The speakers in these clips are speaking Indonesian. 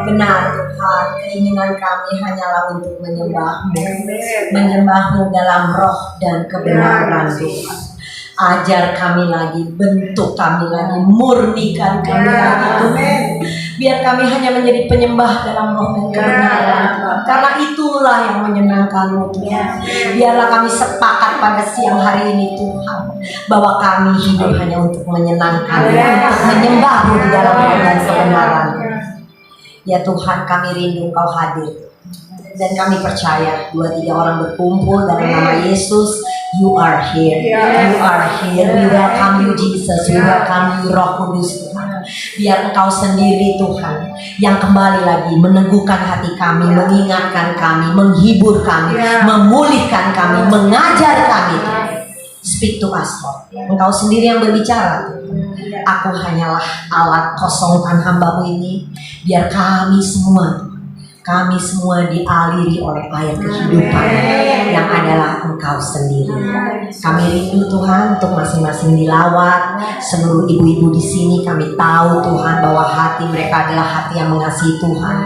Benar Tuhan, keinginan kami hanyalah untuk menyembah-Mu, menyembah-Mu dalam roh dan kebenaran Tuhan. Ajar kami lagi, bentuk kami lagi, murnikan kami lagi Tuhan. Biar kami hanya menjadi penyembah dalam roh dan kebenaran Tuhan. Karena itulah yang menyenangkan-Mu Tuhan. Biarlah kami sepakat pada siang hari ini Tuhan, bahwa kami hidup hanya untuk menyenangkan-Mu, untuk menyembah-Mu di dalam roh dan kebenaran. Ya Tuhan, kami rindu Engkau hadir. Dan kami percaya 2-3 orang berkumpul dalam nama Yesus, You are here, You are here. We welcome You Jesus, we welcome You Roh Kudus Tuhan. Biar Engkau sendiri Tuhan yang kembali lagi meneguhkan hati kami, mengingatkan kami, menghibur kami, memulihkan kami, mengajar kami. Speak to us Lord. Engkau sendiri yang berbicara Tuhan. Aku hanyalah alat kosongkan hamba-Mu ini. Biar kami semua dialiri oleh air kehidupan yang adalah Engkau sendiri. Kami rindu Tuhan untuk masing-masing dilawat. Seluruh ibu-ibu di sini kami tahu Tuhan bahwa hati mereka adalah hati yang mengasihi Tuhan.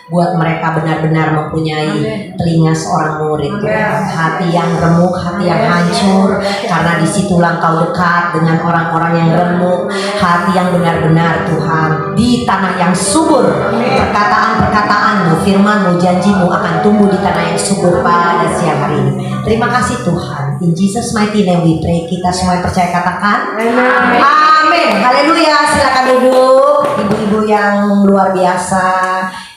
Buat mereka benar-benar mempunyai telinga seorang murid Tuhan. Hati yang remuk, hati yang hancur. Karena disitulah Engkau dekat dengan orang-orang yang remuk. Hati yang benar-benar Tuhan di tanah yang subur. Perkataan-perkataan-Mu, firman-Mu, janji-Mu akan tumbuh di tanah yang subur pada siang hari ini. Terima kasih Tuhan. In Jesus mighty name we pray. Kita semua percaya katakan amin. Haleluya. Silakan duduk. Ibu-ibu yang luar biasa,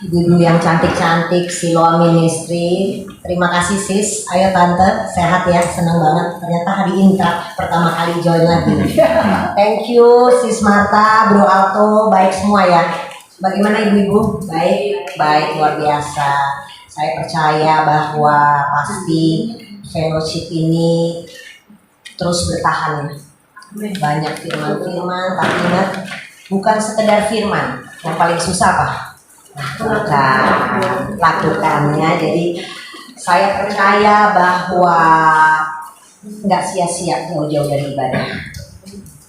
ibu-ibu yang cantik-cantik, Siloam Ministry. Terima kasih sis. Ayo tante, sehat ya, senang banget. Ternyata hari ini pertama kali join lagi. Thank you sis Marta, Bro Alto, baik semua ya. Bagaimana ibu-ibu? Baik, luar biasa. Saya percaya bahwa pasti fellowship ini terus bertahan. Banyak firman-firman, tapi ingat, bukan sekedar firman. Yang paling susah apa? Lakukannya. Jadi saya percaya bahwa nggak sia-sia jauh-jauh dari ibadah,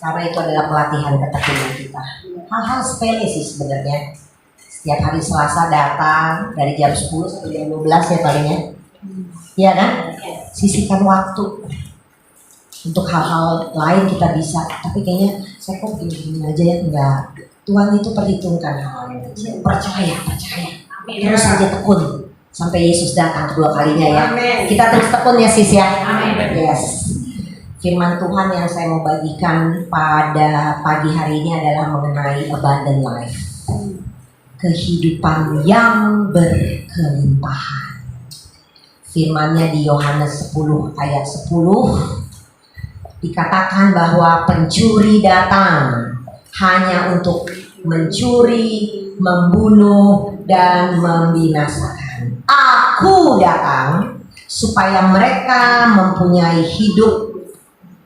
karena itu adalah pelatihan ketekunan kita. Hal-hal sepele sih sebenarnya. Setiap hari Selasa datang dari jam 10 sampai jam 12 ya palingnya. Iya kan? Sisihkan waktu untuk hal-hal lain kita bisa. Tapi kayaknya saya kok gini aja ya, enggak. Tuhan itu perhitungkan hal-hal ini. Percaya. Terus saja tekun sampai Yesus datang kedua kalinya ya. Kita terus tekun ya sis ya. Yes. Firman Tuhan yang saya mau bagikan pada pagi hari ini adalah mengenai abundant life. Kehidupan yang berkelimpahan. Firman-Nya di Yohanes 10 ayat 10 dikatakan bahwa pencuri datang hanya untuk mencuri, membunuh, dan membinasakan. Aku datang supaya mereka mempunyai hidup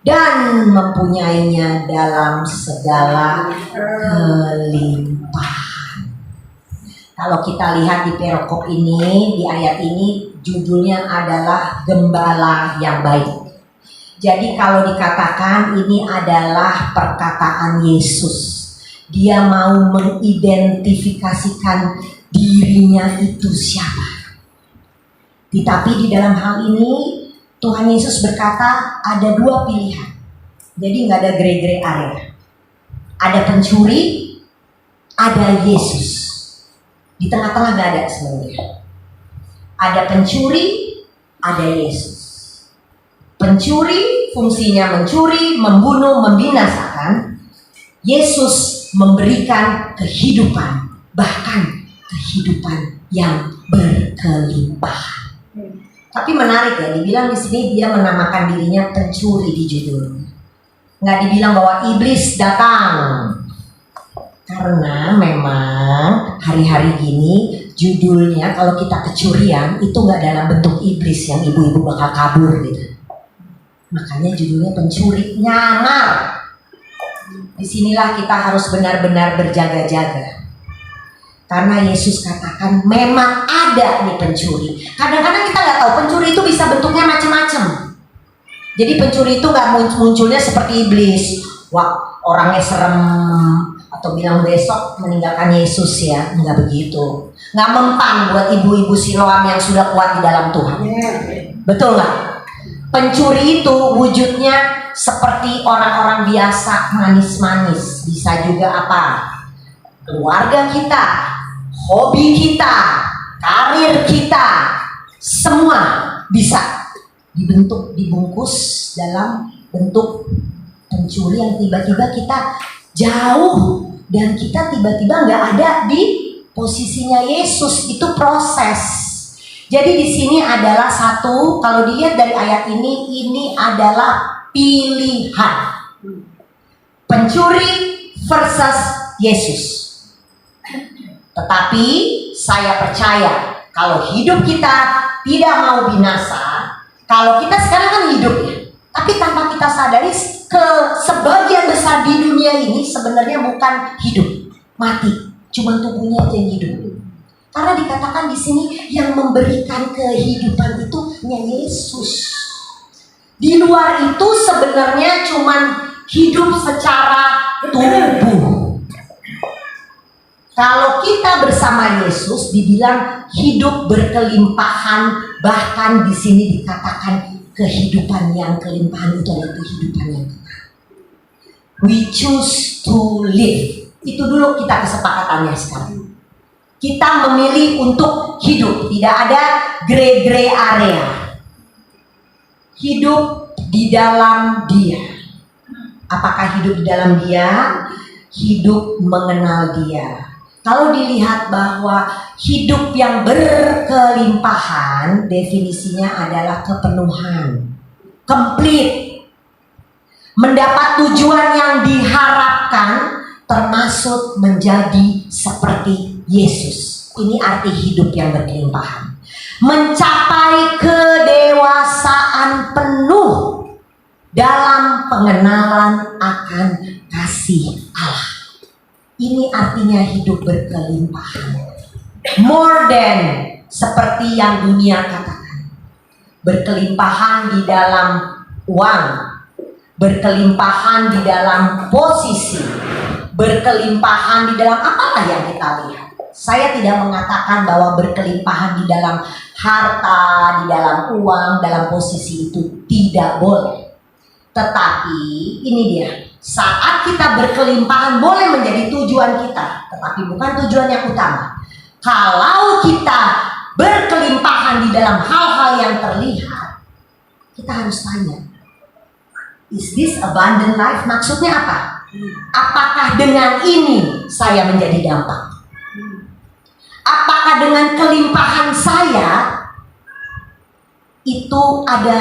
dan mempunyainya dalam segala kelimpahan. Kalau kita lihat di perikop ini, di ayat ini, judulnya adalah Gembala yang Baik. Jadi kalau dikatakan ini adalah perkataan Yesus. Dia mau mengidentifikasikan dirinya itu siapa. Tetapi di dalam hal ini Tuhan Yesus berkata ada 2 pilihan. Jadi nggak ada gray area. Ada pencuri, ada Yesus. Di tengah-tengah nggak ada sebenarnya. Ada pencuri, ada Yesus. Pencuri fungsinya mencuri, membunuh, membinasakan. Yesus memberikan kehidupan, bahkan kehidupan yang berkelimpahan. Tapi menarik ya, dibilang di sini dia menamakan dirinya pencuri di judulnya. Nggak dibilang bahwa iblis datang. Karena memang hari-hari gini judulnya kalau kita kecurian itu nggak dalam bentuk iblis yang ibu-ibu bakal kabur gitu. Makanya judulnya pencuri, nyamar. Disinilah kita harus benar-benar berjaga-jaga. Karena Yesus katakan memang ada nih pencuri. Kadang-kadang kita nggak tahu pencuri itu bisa bentuknya macam-macam. Jadi pencuri itu nggak munculnya seperti iblis. Wah, orangnya serem atau bilang besok meninggalkan Yesus ya. Enggak begitu. Nggak mempan buat ibu-ibu Siloam yang sudah kuat di dalam Tuhan. Betul nggak? Pencuri itu wujudnya seperti orang-orang biasa, manis-manis. Bisa juga apa? Keluarga kita, hobi kita, karir kita, semua bisa dibentuk, dibungkus dalam bentuk pencuri yang tiba-tiba kita jauh dan kita tiba-tiba nggak ada di posisinya Yesus. Itu proses. Jadi di sini adalah satu, kalau dilihat dari ayat ini adalah pilihan. Pencuri versus Yesus. Tetapi saya percaya kalau hidup kita tidak mau binasa, kalau kita sekarang kan hidup ya, tapi tanpa kita sadari sebagian besar di dunia ini sebenarnya bukan hidup, mati. Cuma tubuhnya aja yang hidup. Karena dikatakan di sini yang memberikan kehidupan itu hanya Yesus. Di luar itu sebenarnya cuma hidup secara tubuh. Kalau kita bersama Yesus dibilang hidup berkelimpahan, bahkan di sini dikatakan kehidupan yang kelimpahan itu adalah kehidupan yang kekal. We choose to live. Itu dulu kita kesepakatannya sekarang. Kita memilih untuk hidup, tidak ada gray area. Hidup di dalam Dia. Apakah hidup di dalam Dia? Hidup mengenal Dia. Kalau dilihat bahwa hidup yang berkelimpahan, definisinya adalah kepenuhan, komplit, mendapat tujuan yang diharapkan, termasuk menjadi seperti Yesus. Ini arti hidup yang berkelimpahan. Mencapai kedewasaan penuh dalam pengenalan akan kasih Allah. Ini artinya hidup berkelimpahan. More than seperti yang dunia katakan. Berkelimpahan di dalam uang, berkelimpahan di dalam posisi, berkelimpahan di dalam apalah yang kita lihat. Saya tidak mengatakan bahwa berkelimpahan di dalam harta, di dalam uang, dalam posisi itu tidak boleh. Tetapi ini dia, saat kita berkelimpahan boleh menjadi tujuan kita, tetapi bukan tujuan yang utama. Kalau kita berkelimpahan di dalam hal-hal yang terlihat, kita harus tanya, is this abundant life? Maksudnya apa? Apakah dengan ini saya menjadi dampak? Apakah dengan kelimpahan saya itu ada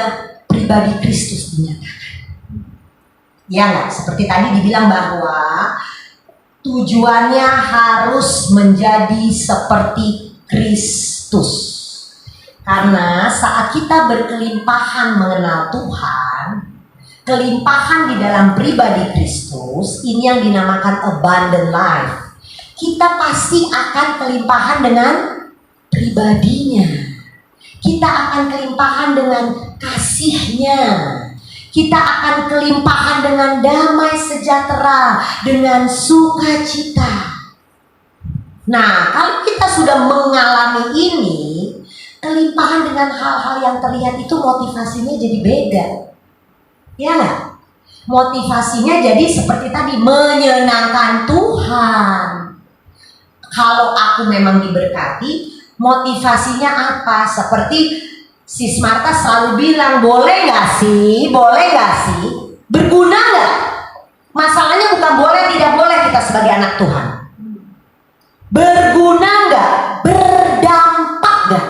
pribadi Kristus dinyatakan? Ya nggak? Seperti tadi dibilang bahwa tujuannya harus menjadi seperti Kristus. Karena saat kita berkelimpahan mengenal Tuhan, kelimpahan di dalam pribadi Kristus, ini yang dinamakan abundant life. Kita pasti akan kelimpahan dengan pribadinya. Kita akan kelimpahan dengan kasihnya. Kita akan kelimpahan dengan damai sejahtera, dengan sukacita. Nah, kalau kita sudah mengalami ini, kelimpahan dengan hal-hal yang terlihat itu motivasinya jadi beda. Ya nggak? Motivasinya jadi seperti tadi, menyenangkan Tuhan. Kalau aku memang diberkati, motivasinya apa? Seperti Sis Marta selalu bilang, boleh gak sih? Boleh gak sih? Berguna gak? Masalahnya bukan boleh, tidak boleh kita sebagai anak Tuhan. Berguna gak? Berdampak gak?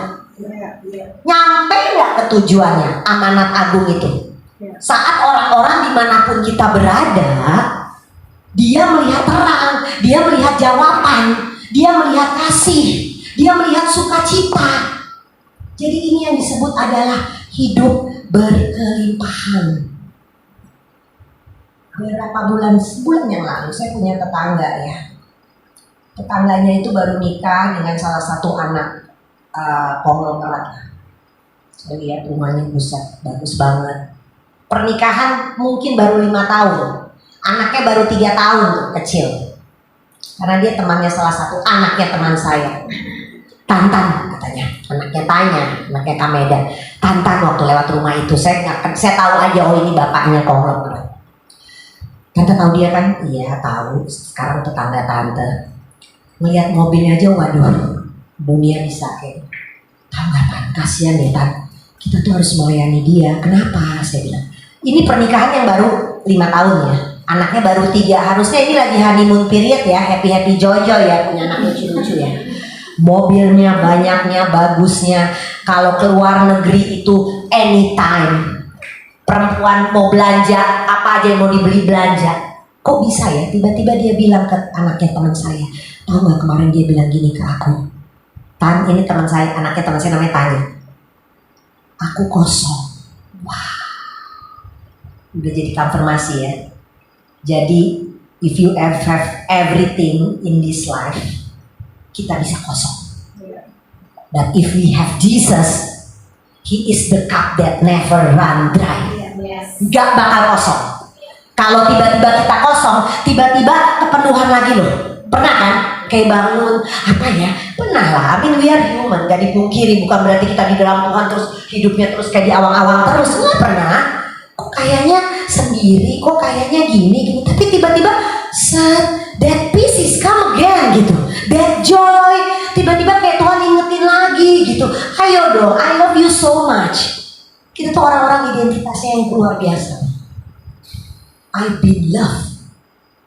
Nyampe gak ke tujuannya? Amanat agung itu. Saat orang-orang dimanapun kita berada, dia melihat terang, dia melihat jawaban, dia melihat kasih, dia melihat sukacita. Jadi ini yang disebut adalah hidup berkelimpahan. Sebulan yang lalu saya punya tetangga ya. Tetangganya itu baru nikah dengan salah satu anak konglomerat. Saya lihat rumahnya buset, bagus banget. Pernikahan mungkin baru 5 tahun, anaknya baru 3 tahun tuh, kecil. Karena dia temannya salah satu anaknya teman saya. Tantan katanya, anaknya Kameda. Tantan waktu lewat rumah itu, saya tahu aja, oh ini bapaknya konglomerat. Tante tahu dia kan? Iya tahu. Sekarang tetangga tante. Melihat mobilnya aja, waduh, dunia bisa kayak. Tahu nggak Tan? Kasihan deh Tan. Kita tuh harus melayani dia. Kenapa? Saya bilang. Ini pernikahan yang baru 5 tahun ya. Anaknya baru 3. Harusnya ini lagi honeymoon period ya, happy joy ya, punya anak lucu-lucu ya. Mobilnya, banyaknya, bagusnya. Kalau keluar negeri itu anytime. Perempuan mau belanja, apa aja yang mau dibeli belanja. Kok bisa ya? Tiba-tiba dia bilang ke anaknya teman saya. Tahu nggak kemarin dia bilang gini ke aku. Tan, ini teman saya, anaknya teman saya namanya Tanya. Aku kosong. Wah. Udah jadi konfirmasi ya. Jadi, if you have everything in this life, kita bisa kosong. But if we have Jesus, He is the cup that never run dry. Gak bakal kosong. Kalau tiba-tiba kita kosong, tiba-tiba kepenuhan lagi loh. Pernah kan? Kayak bangun, apa ya? Pernah lah. I mean we are human, gak dipungkiri. Bukan berarti kita di dalam Tuhan terus hidupnya terus kayak di awang-awang terus. Nggak pernah. Kok kayaknya sendiri, kok kayaknya gini. Tapi tiba-tiba that peace is come again gitu. That joy, tiba-tiba kayak Tuhan ingetin lagi gitu. Ayo dong, I love you so much. Kita tuh orang-orang identitasnya yang luar biasa. I've been loved,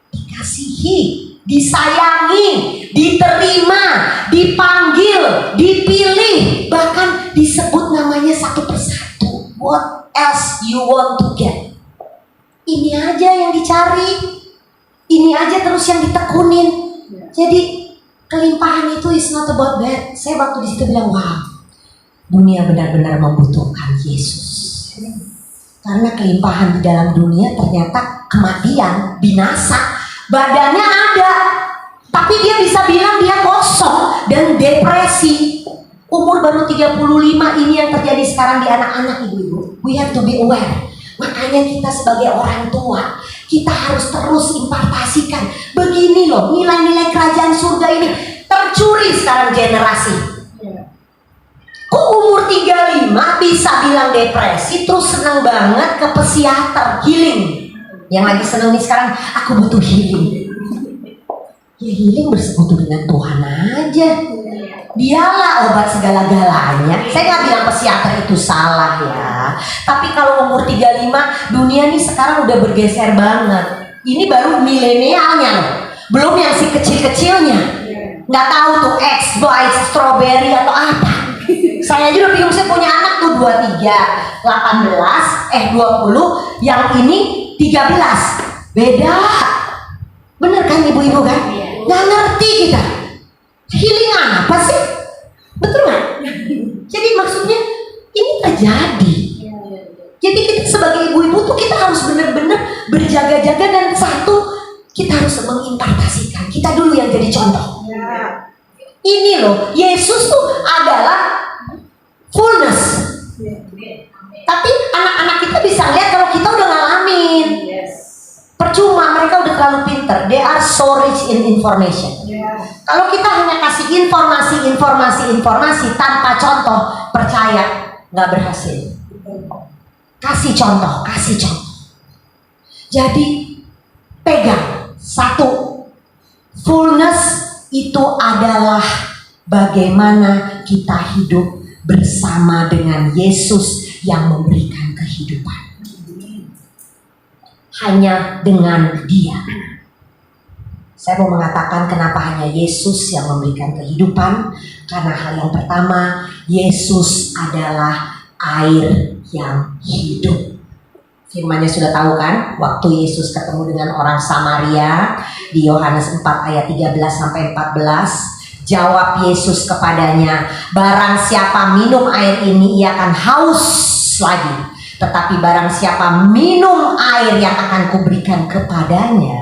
dikasihi, disayangi, diterima, dipanggil, dipilih, bahkan disebut namanya satu persatu. What else you want to get? Ini aja yang dicari, ini aja terus yang ditekunin. Jadi kelimpahan itu is not about that. Saya waktu di situ bilang, wow, dunia benar-benar membutuhkan Yesus. Karena kelimpahan di dalam dunia ternyata kematian, binasa. Badannya ada, tapi dia bisa bilang dia kosong dan depresi. Umur baru 35 ini yang terjadi sekarang di anak-anak ibu-ibu. We have to be aware. Makanya kita sebagai orang tua, kita harus terus impartasikan. Begini loh, nilai-nilai kerajaan surga ini tercuri sekarang generasi. Kok umur 35 bisa bilang depresi, terus senang banget ke psikiater, healing. Yang lagi seneng nih sekarang, aku butuh healing. Ya healing bersekutu dengan Tuhan aja. Dialah obat segala-galanya. Saya nggak bilang psikiater itu salah ya. Tapi kalau umur 35, dunia nih sekarang udah bergeser banget. Ini baru milenialnya loh. Belum yang si kecil-kecilnya. Nggak tahu tuh X, Y, strawberry atau apa. Saya juga bingung, saya punya anak tuh 23, 18, 20, yang ini 13. Beda. Bener kan ibu-ibu kan? Nggak ngerti kita. Healing apa sih? Betul nggak? Jadi maksudnya ini terjadi. Jadi kita sebagai ibu-ibu tuh kita harus benar-benar berjaga-jaga, dan satu, kita harus mengimpartasikan. Kita dulu yang jadi contoh. Ini loh, Yesus tuh adalah fullness. Tapi anak-anak kita bisa lihat kalau kita udah ngalamin. Percuma, mereka udah terlalu pinter. They are so rich in information. Kalau kita hanya kasih informasi tanpa contoh, percaya nggak berhasil. Kasih contoh. Jadi pegang satu, fullness itu adalah bagaimana kita hidup bersama dengan Yesus yang memberikan kehidupan. Hanya dengan Dia. Saya mau mengatakan kenapa hanya Yesus yang memberikan kehidupan. Karena hal yang pertama, Yesus adalah air yang hidup. Firman-Nya sudah tahu kan? Waktu Yesus ketemu dengan orang Samaria di Yohanes 4 ayat 13-14, jawab Yesus kepadanya, barang siapa minum air ini ia akan haus lagi. Tetapi barang siapa minum air yang akan kuberikan kepadanya,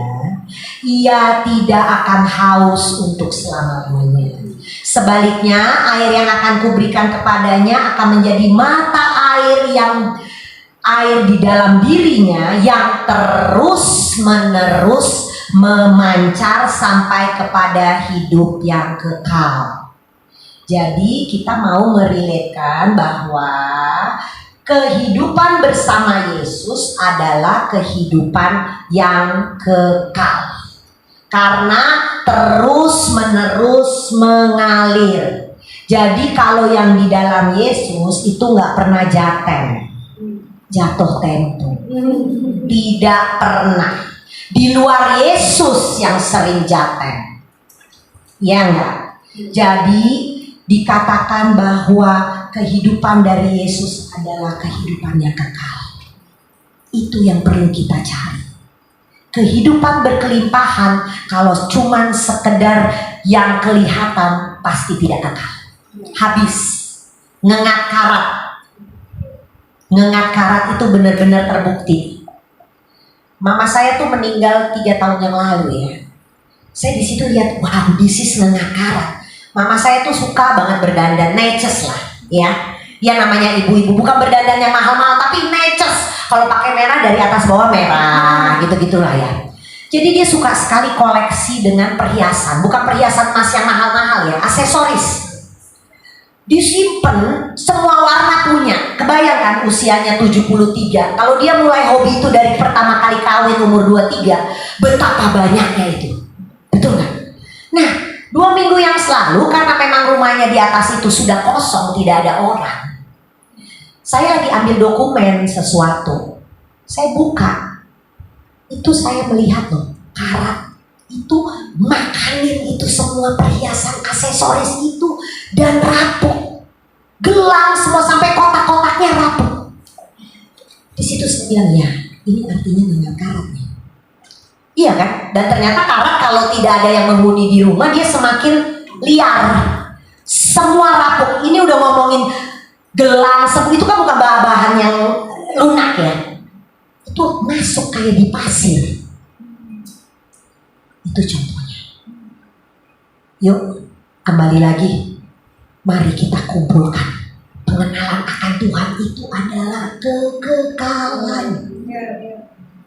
ia tidak akan haus untuk selama-lamanya. Sebaliknya, air yang akan kuberikan kepadanya akan menjadi mata air di dalam dirinya yang terus menerus memancar sampai kepada hidup yang kekal. Jadi kita mau merelatekan bahwa kehidupan bersama Yesus adalah kehidupan yang kekal. Karena terus-menerus mengalir. Jadi kalau yang di dalam Yesus itu nggak pernah jatuh tempo. Tidak pernah. Di luar Yesus yang sering jatuh. Ya enggak? Jadi dikatakan bahwa kehidupan dari Yesus adalah kehidupan yang kekal. Itu yang perlu kita cari. Kehidupan berkelimpahan kalau cuman sekedar yang kelihatan pasti tidak kekal. Habis. Ngengat karat itu benar-benar terbukti. Mama saya tuh meninggal 3 tahun yang lalu ya. Saya di situ lihat, wow, this is ngengat karat. Mama saya tuh suka banget berdandan, neces lah, ya. Ya namanya ibu-ibu, bukan berdandan yang mahal-mahal, tapi neces. Kalau pakai merah dari atas bawah merah, gitu-gitulah ya. Jadi dia suka sekali koleksi dengan perhiasan, bukan perhiasan emas yang mahal-mahal ya, aksesoris. Disimpan semua warna punya. Kebayangkan usianya 73. Kalau dia mulai hobi itu dari pertama kali kawin umur 23, betapa banyaknya itu. Betul nggak? Nah, 2 minggu yang selalu, karena memang rumahnya di atas itu sudah kosong, tidak ada orang. Saya lagi ambil dokumen sesuatu. Saya buka. Itu saya melihat loh, karat itu makanin itu semua perhiasan aksesoris itu dan rapuh. Gelang semua sampai kotak-kotaknya rapuh. Di situ saya bilang, ya, ini artinya nggak karat nih. Iya kan? Dan ternyata karat kalau tidak ada yang menghuni di rumah, dia semakin liar. Semua rapuh. Ini udah ngomongin gelang, itu kan bukan bahan yang lunak ya. Itu masuk kayak di pasir. Itu contohnya. Yuk, kembali lagi. Mari kita kumpulkan. Pengenalan akan Tuhan itu adalah kekekalan.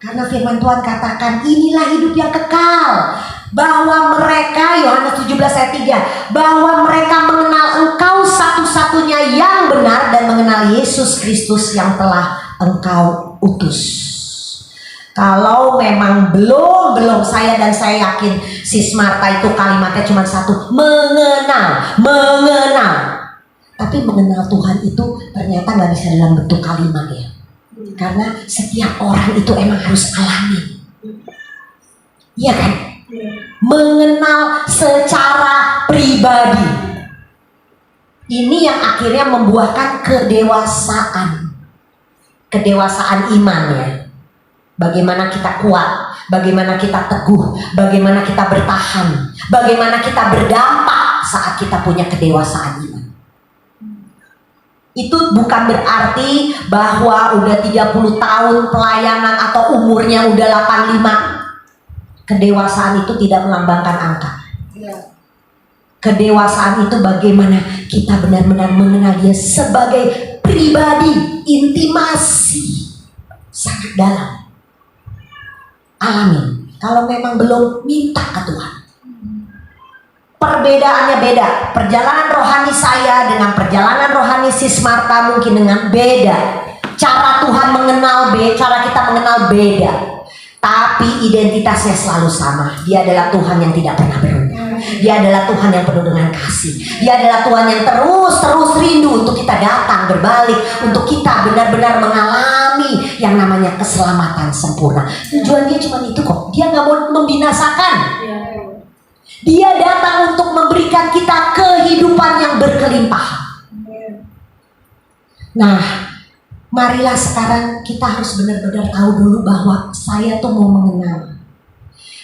Karena firman Tuhan katakan, inilah hidup yang kekal. Bahwa mereka, Yohanes 17 ayat 3, bahwa mereka mengenal Engkau satu-satunya yang benar dan mengenal Yesus Kristus yang telah Engkau utus. Kalau memang belum saya yakin Sis Marta itu kalimatnya cuma satu, mengenal. Tapi mengenal Tuhan itu ternyata nggak bisa dalam bentuk kalimat ya. Karena setiap orang itu emang harus alami. Iya kan? Mengenal secara pribadi. Ini yang akhirnya membuahkan kedewasaan iman ya. Bagaimana kita kuat, bagaimana kita teguh, bagaimana kita bertahan, bagaimana kita berdampak saat kita punya kedewasaan iman. Itu bukan berarti bahwa udah 30 tahun pelayanan atau umurnya udah 85. Kedewasaan itu tidak melambangkan angka. Kedewasaan itu bagaimana kita benar-benar mengenal dia sebagai pribadi, intimasi sangat dalam. Alami. Kalau memang belum, minta ke Tuhan. Perbedaannya beda. Perjalanan rohani saya dengan perjalanan rohani Sis Marta mungkin dengan beda. Cara Tuhan mengenal beda, cara kita mengenal beda. Tapi identitasnya selalu sama. Dia adalah Tuhan yang tidak pernah berubah. Dia adalah Tuhan yang penuh dengan kasih. Dia adalah Tuhan yang terus rindu untuk kita datang berbalik, untuk kita benar-benar mengalami yang namanya keselamatan sempurna. Tujuan dia cuma itu kok. Dia nggak mau membinasakan. Dia datang untuk memberikan kita kehidupan yang berkelimpahan. Nah, marilah sekarang kita harus benar-benar tahu dulu bahwa saya tuh mau mengenal.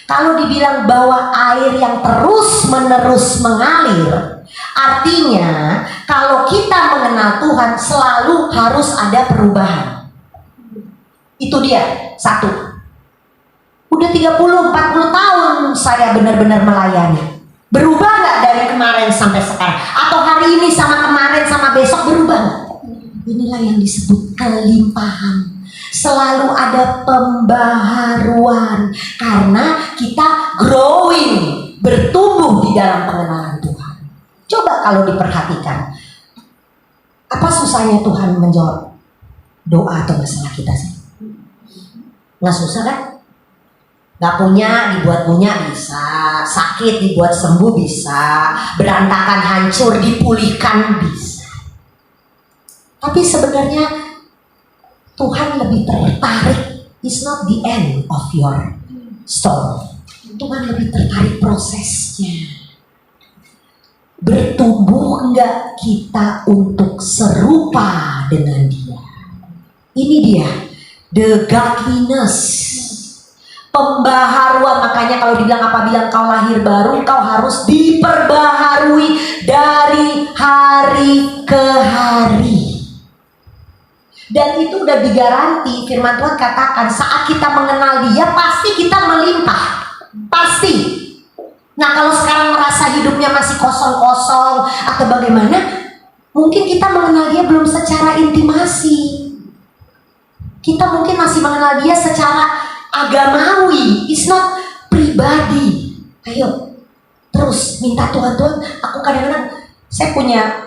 Kalau dibilang bahwa air yang terus-menerus mengalir, artinya kalau kita mengenal Tuhan selalu harus ada perubahan. Itu dia, satu. Udah 30-40 tahun saya benar-benar melayani. Berubah gak dari kemarin sampai sekarang? Atau hari ini sama kemarin sama besok berubah gak? Inilah yang disebut kelimpahan. Selalu ada pembaharuan karena kita growing, bertumbuh di dalam pengenalan Tuhan. Coba kalau diperhatikan, apa susahnya Tuhan menjawab doa atau masalah kita sih? Nggak susah kan? Nggak punya dibuat punya bisa, sakit dibuat sembuh bisa, berantakan hancur dipulihkan bisa. Tapi sebenarnya Tuhan lebih tertarik, it's not the end of your story. Tuhan lebih tertarik prosesnya. Bertumbuh enggak kita untuk serupa dengan dia? Ini dia, the godliness, pembaharuan. Makanya kalau dibilang apabila engkau lahir baru, engkau harus diperbaharui dari hari ke hari. Dan itu udah digaranti, firman Tuhan katakan saat kita mengenal dia pasti kita melimpah, pasti. Nah kalau sekarang merasa hidupnya masih kosong-kosong atau bagaimana, mungkin kita mengenal dia belum secara intimasi. Kita mungkin masih mengenal dia secara agamawi, it's not pribadi. Ayo terus minta Tuhan, aku kadang-kadang saya punya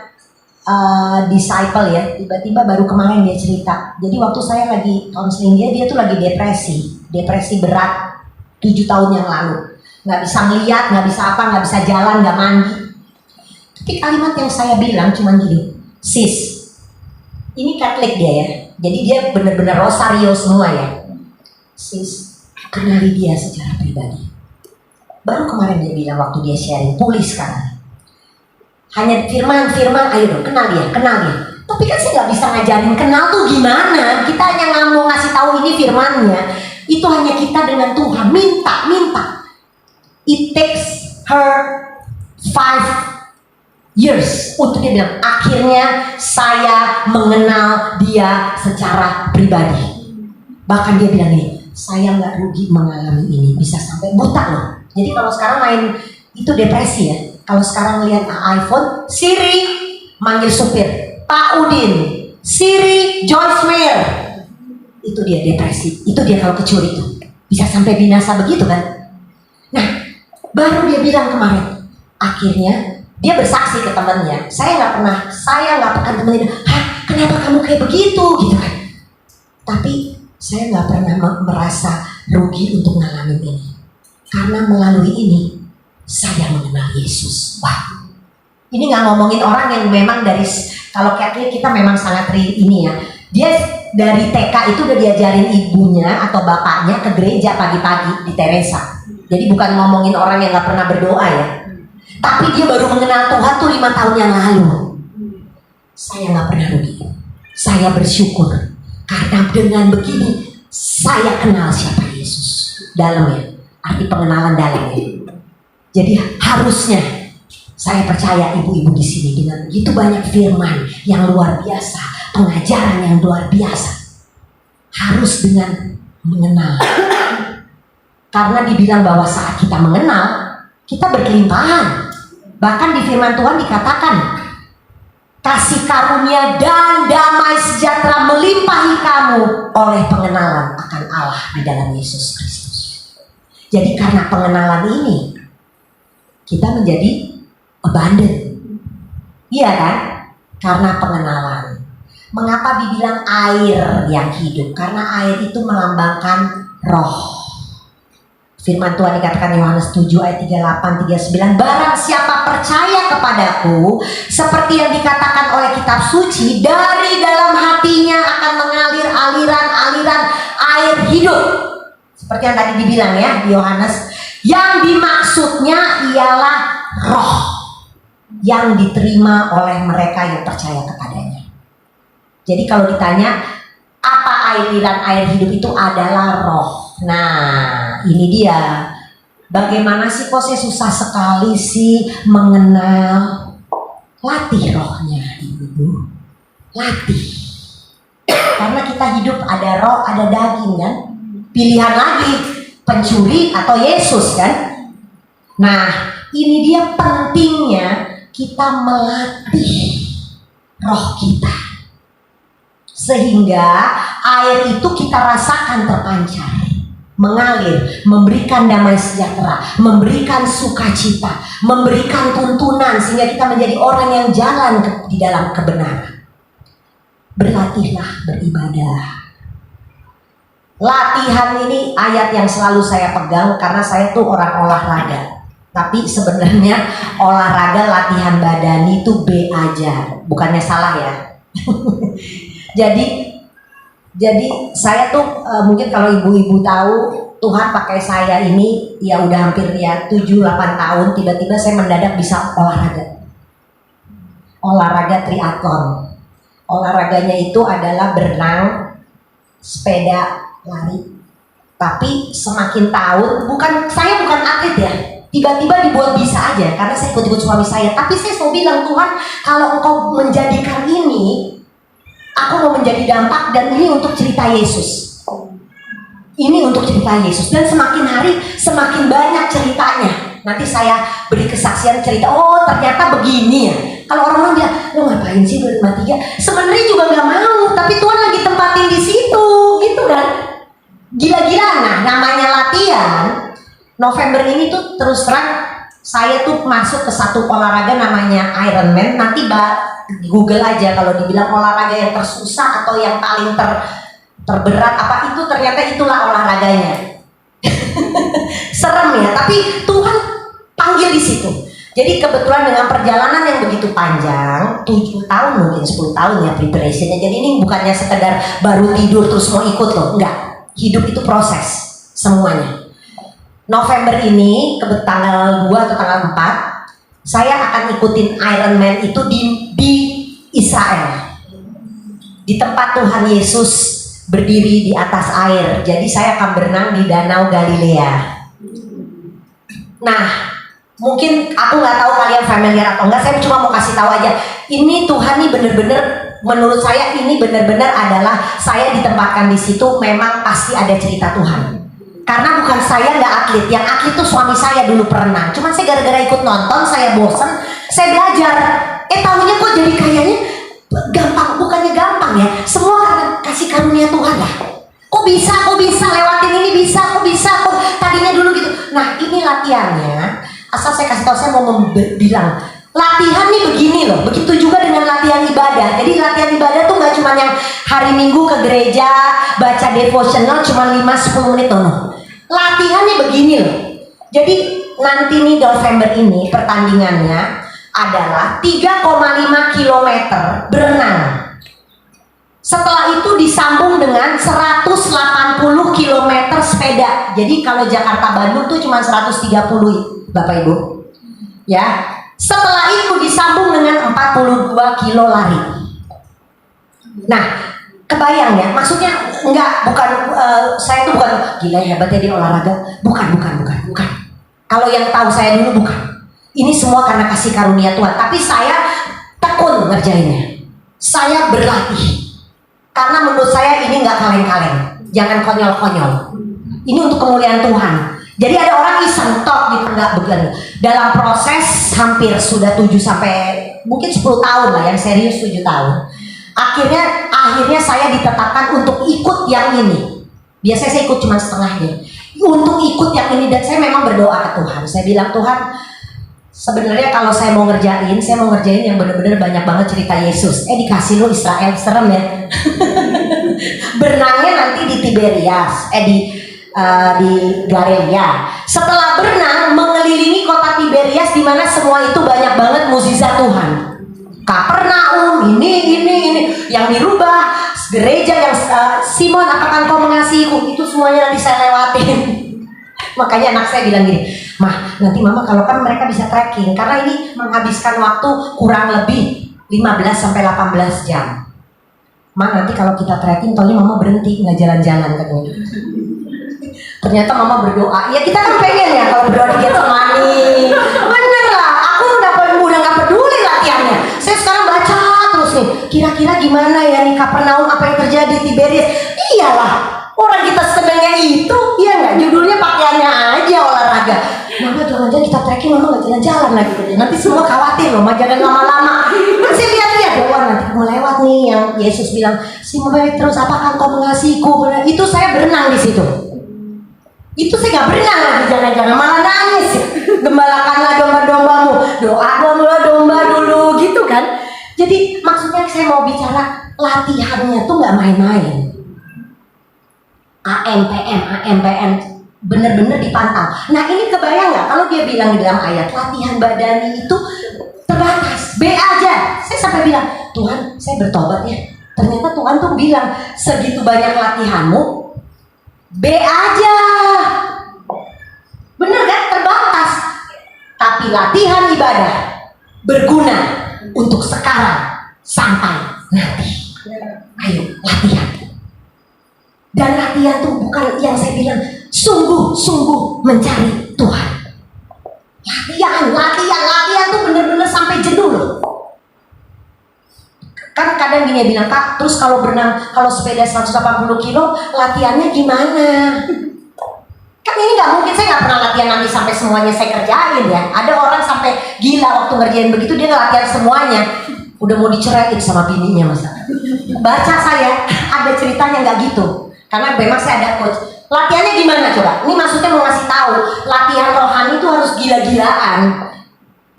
disciple ya, tiba-tiba baru kemarin dia cerita. Jadi waktu saya lagi counseling dia tuh lagi depresi berat 7 tahun yang lalu. Nggak bisa melihat, nggak bisa apa, nggak bisa jalan, nggak mandi. Tapi kalimat yang saya bilang cuma gini, sis, ini Katolik dia ya, jadi dia benar-benar rosario semua ya. Sis, kenali dia secara pribadi. Baru kemarin dia bilang waktu dia sharing, pulih sekarang. Hanya firman, ayo dong kenal dia. Tapi kan saya nggak bisa ngajarin kenal tuh gimana. Kita hanya nggak mau ngasih tahu ini firmannya. Itu hanya kita dengan Tuhan, minta. It takes her 5 years untuk dia bilang, akhirnya saya mengenal dia secara pribadi. Bahkan dia bilang nih, saya nggak rugi mengalami ini, bisa sampai buta loh. Jadi kalau sekarang main itu depresi ya. Kalau sekarang lihat iPhone, Siri manggil supir, Pak Udin, Siri Joyce Meyer. Itu dia depresi, itu dia kalau kecuri itu bisa sampai binasa begitu kan. Nah baru dia bilang kemarin, akhirnya dia bersaksi ke temannya, saya nggak pernah temennya, kenapa kamu kayak begitu gitu kan. Tapi saya nggak pernah merasa rugi untuk ngalamin ini, karena melalui ini saya mengenal Yesus. Wah, ini nggak ngomongin orang yang memang dari, kalau Katolik kita memang sangat ini ya, dia dari TK itu udah diajarin ibunya atau bapaknya ke gereja pagi-pagi di Teresa. Jadi bukan ngomongin orang yang nggak pernah berdoa ya, tapi dia baru mengenal Tuhan tuh 5 tahun yang lalu. Saya nggak pernah rugi, saya bersyukur karena dengan begini saya kenal siapa Yesus dalamnya, arti pengenalan dalamnya. Jadi harusnya saya percaya ibu-ibu di sini dengan begitu banyak firman yang luar biasa, pengajaran yang luar biasa, harus dengan mengenal. Karena dibilang bahwa saat kita mengenal, kita berkelimpahan. Bahkan di firman Tuhan dikatakan, kasih karunia dan damai sejahtera melimpahi kamu oleh pengenalan akan Allah di dalam Yesus Kristus. Jadi karena pengenalan ini, kita menjadi abundant. Iya kan? Karena pengenalan. Mengapa dibilang air yang hidup? Karena air itu melambangkan roh. Firman Tuhan dikatakan Yohanes 7 ayat 38 39, barang siapa percaya kepadaku, seperti yang dikatakan oleh kitab suci, dari dalam hatinya akan mengalir aliran-aliran air hidup. Seperti yang tadi dibilang ya di Yohanes, yang dimaksudnya ialah roh yang diterima oleh mereka yang percaya kepadanya. Jadi kalau ditanya apa aliran air hidup, itu adalah roh. Nah ini dia, bagaimana sih kok saya susah sekali sih mengenal. Latih rohnya ibu, latih. Karena kita hidup ada roh ada daging kan. Pilihan lagi, pencuri atau Yesus kan. Nah ini dia pentingnya kita melatih roh kita sehingga air itu kita rasakan terpancar, mengalir, memberikan damai sejahtera, memberikan sukacita, memberikan tuntunan, sehingga kita menjadi orang yang jalan di dalam kebenaran. Berlatihlah beribadah. Latihan ini ayat yang selalu saya pegang karena saya tuh orang olahraga. Tapi sebenarnya olahraga latihan badani itu B aja, bukannya salah ya. Jadi saya tuh mungkin kalau ibu-ibu tahu, Tuhan pakai saya ini ya udah hampir ya 7-8 tahun, tiba-tiba saya mendadak bisa olahraga triathlon. Olahraganya itu adalah berenang, sepeda, lari. Tapi semakin tahun, saya bukan atlet ya, tiba-tiba dibuat bisa aja karena saya ikut-ikut suami saya. Tapi saya selalu bilang, Tuhan, kalau Engkau menjadikan ini, aku mau menjadi dampak, dan ini untuk cerita Yesus. Ini untuk cerita Yesus, dan semakin hari semakin banyak ceritanya. Nanti saya beri kesaksian cerita, oh ternyata begini ya. Kalau orang bilang, lo ngapain sih 253? Sebenarnya juga nggak mau, tapi Tuhan lagi tempatin di situ, gitu kan? Gila-gilaan. Nah, namanya latihan. November ini tuh terus terang saya tuh masuk ke satu olahraga namanya Ironman. Nanti Google aja kalau dibilang olahraga yang tersusah atau yang paling terberat apa itu, ternyata itulah olahraganya. Serem ya, tapi Tuhan panggil di situ. Jadi kebetulan dengan perjalanan yang begitu panjang, 7 tahun mungkin 10 tahun ya preparationnya. Jadi ini bukannya sekedar baru tidur terus mau ikut loh, enggak. Hidup itu proses semuanya. November ini tanggal 2 atau tanggal 4 saya akan ikutin Ironman itu di Israel, di tempat Tuhan Yesus berdiri di atas air. Jadi saya akan berenang di Danau Galilea. Nah, mungkin aku nggak tahu kalian familiar atau enggak, saya cuma mau kasih tahu aja. Ini Tuhan nih bener-bener, menurut saya ini benar-benar adalah saya ditempatkan di situ, memang pasti ada cerita Tuhan. Karena bukan saya nggak atlet, yang atlet tuh suami saya dulu pernah. Cuman saya gara-gara ikut nonton, saya bosen, saya belajar. Tahunya kok jadi kayaknya gampang, bukannya gampang ya. Semua karena kasih karunia Tuhan lah. Kok bisa lewatin ini, kok tadinya dulu gitu. Nah ini latihannya. Asal saya kasih tahu, saya mau bilang latihan nih begini loh. Begitu juga dengan latihan ibadah. Jadi latihan ibadah tuh nggak cuma yang hari Minggu ke gereja baca devotional cuma 5-10 menit no. Latihannya begini loh. Jadi nanti nih November ini pertandingannya adalah 3,5 km berenang. Setelah itu disambung dengan 180 km sepeda. Jadi kalau Jakarta Bandung tuh cuma 130 Bapak Ibu. Ya. Setelah itu disambung dengan 42 kilo lari. Nah, kebayang ya, maksudnya saya tuh bukan gila hebatnya di olahraga, bukan. Kalau yang tahu saya dulu bukan. Ini semua karena kasih karunia Tuhan. Tapi saya tekun ngerjainnya. Saya berlatih. Karena menurut saya ini nggak kaleng-kaleng. Jangan konyol-konyol. Ini untuk kemuliaan Tuhan. Jadi ada orang iseng tok gitu, nggak begini. Dalam proses hampir sudah 7 sampai mungkin 10 tahun lah, yang serius 7 tahun. Akhirnya saya ditetapkan untuk ikut yang ini. Biasanya saya ikut cuma setengahnya. Untuk ikut yang ini, dan saya memang berdoa ke Tuhan. Saya bilang, Tuhan, sebenarnya kalau saya mau ngerjain yang benar-benar banyak banget cerita Yesus. Dikasih lo Israel, serem ya. Berenangnya nanti di Tiberias, di Galilea. Setelah berenang mengelilingi kota Tiberias, di mana semua itu banyak banget mukjizat Tuhan. Kapernaum, ini yang dirubah, gereja yang Simon, apakah engkau mengasihiku, itu semuanya nanti saya lewatin. Makanya anak saya bilang gini, Mah, nanti mama kalau kan mereka bisa trekking, karena ini menghabiskan waktu kurang lebih 15 sampai 18 jam. Mah, nanti kalau kita trekking, taunya mama berhenti, nggak jalan-jalan katanya. Ternyata mama berdoa. Ya kita kan pengen ya kalau berdoa di Getsemani. Bener lah, aku udah nggak peduli latihannya. Saya sekarang baca terus nih. Kira-kira gimana ya nih Kapernaum, apa yang terjadi di Tiberias? Iyalah, orang kita senengnya itu, iya nggak? Judulnya pakaiannya aja olahraga. Mama jangan-jangan kita trekking, mama nggak jalan-jalan lagi. Nanti semua khawatir loh, mama jangan lama-lama. Kan saya lihat-lihat, wah nanti mau lewat nih nih yang Yesus bilang, Simon Petrus, apakah engkau mengasihiku? Itu saya berenang di situ. Itu saya nggak berenang lagi, jangan-jangan malah nangis. Gembalakanlah domba-dombamu, doa domba dulu gitu kan. Jadi maksudnya saya mau bicara latihannya tuh nggak main-main. AMPM bener-bener dipantau. Nah ini kebayang nggak kalau dia bilang di dalam ayat latihan badani itu terbatas, B aja. Saya sampai bilang, Tuhan saya bertobat ya. Ternyata Tuhan tuh bilang segitu banyak latihanmu, B aja. Bener kan, terbatas. Tapi latihan ibadah berguna untuk sekarang sampai nanti. Ayo latihan. Dan latihan tuh bukan yang saya bilang sungguh-sungguh mencari Tuhan. Latihan tuh bener-bener sampai jenuh loh. Kan kadang gini ya bilang, Kak, terus kalau berenang, kalau sepeda 180 kilo latihannya gimana? Kan ini nggak mungkin, saya nggak pernah latihan nanti sampai semuanya saya kerjain ya. Ada orang sampai gila waktu ngerjain begitu, dia latihan semuanya. Udah mau diceraiin sama bininya masa. Baca saya, ada ceritanya nggak gitu. Karena memang saya ada coach. Latihannya gimana coba? Ini maksudnya mau ngasih tahu, latihan rohani itu harus gila-gilaan.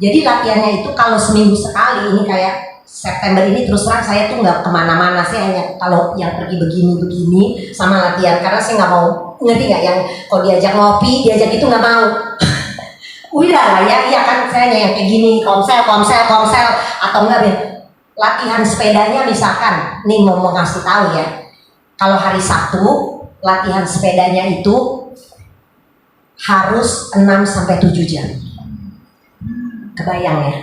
Jadi latihannya itu kalau seminggu sekali, ini kayak September ini terus terang saya tuh nggak kemana-mana. Saya hanya kalau yang pergi begini-begini sama latihan. Karena saya nggak mau, ngerti nggak, yang kalau diajak ngopi, diajak itu nggak mau. Udah lah ya, iya kan saya yang kayak gini, komsel, atau enggak deh. Latihan sepedanya misalkan, nih mau ngasih tahu ya. Kalau hari Sabtu, latihan sepedanya itu harus 6-7 jam. Kebayang ya?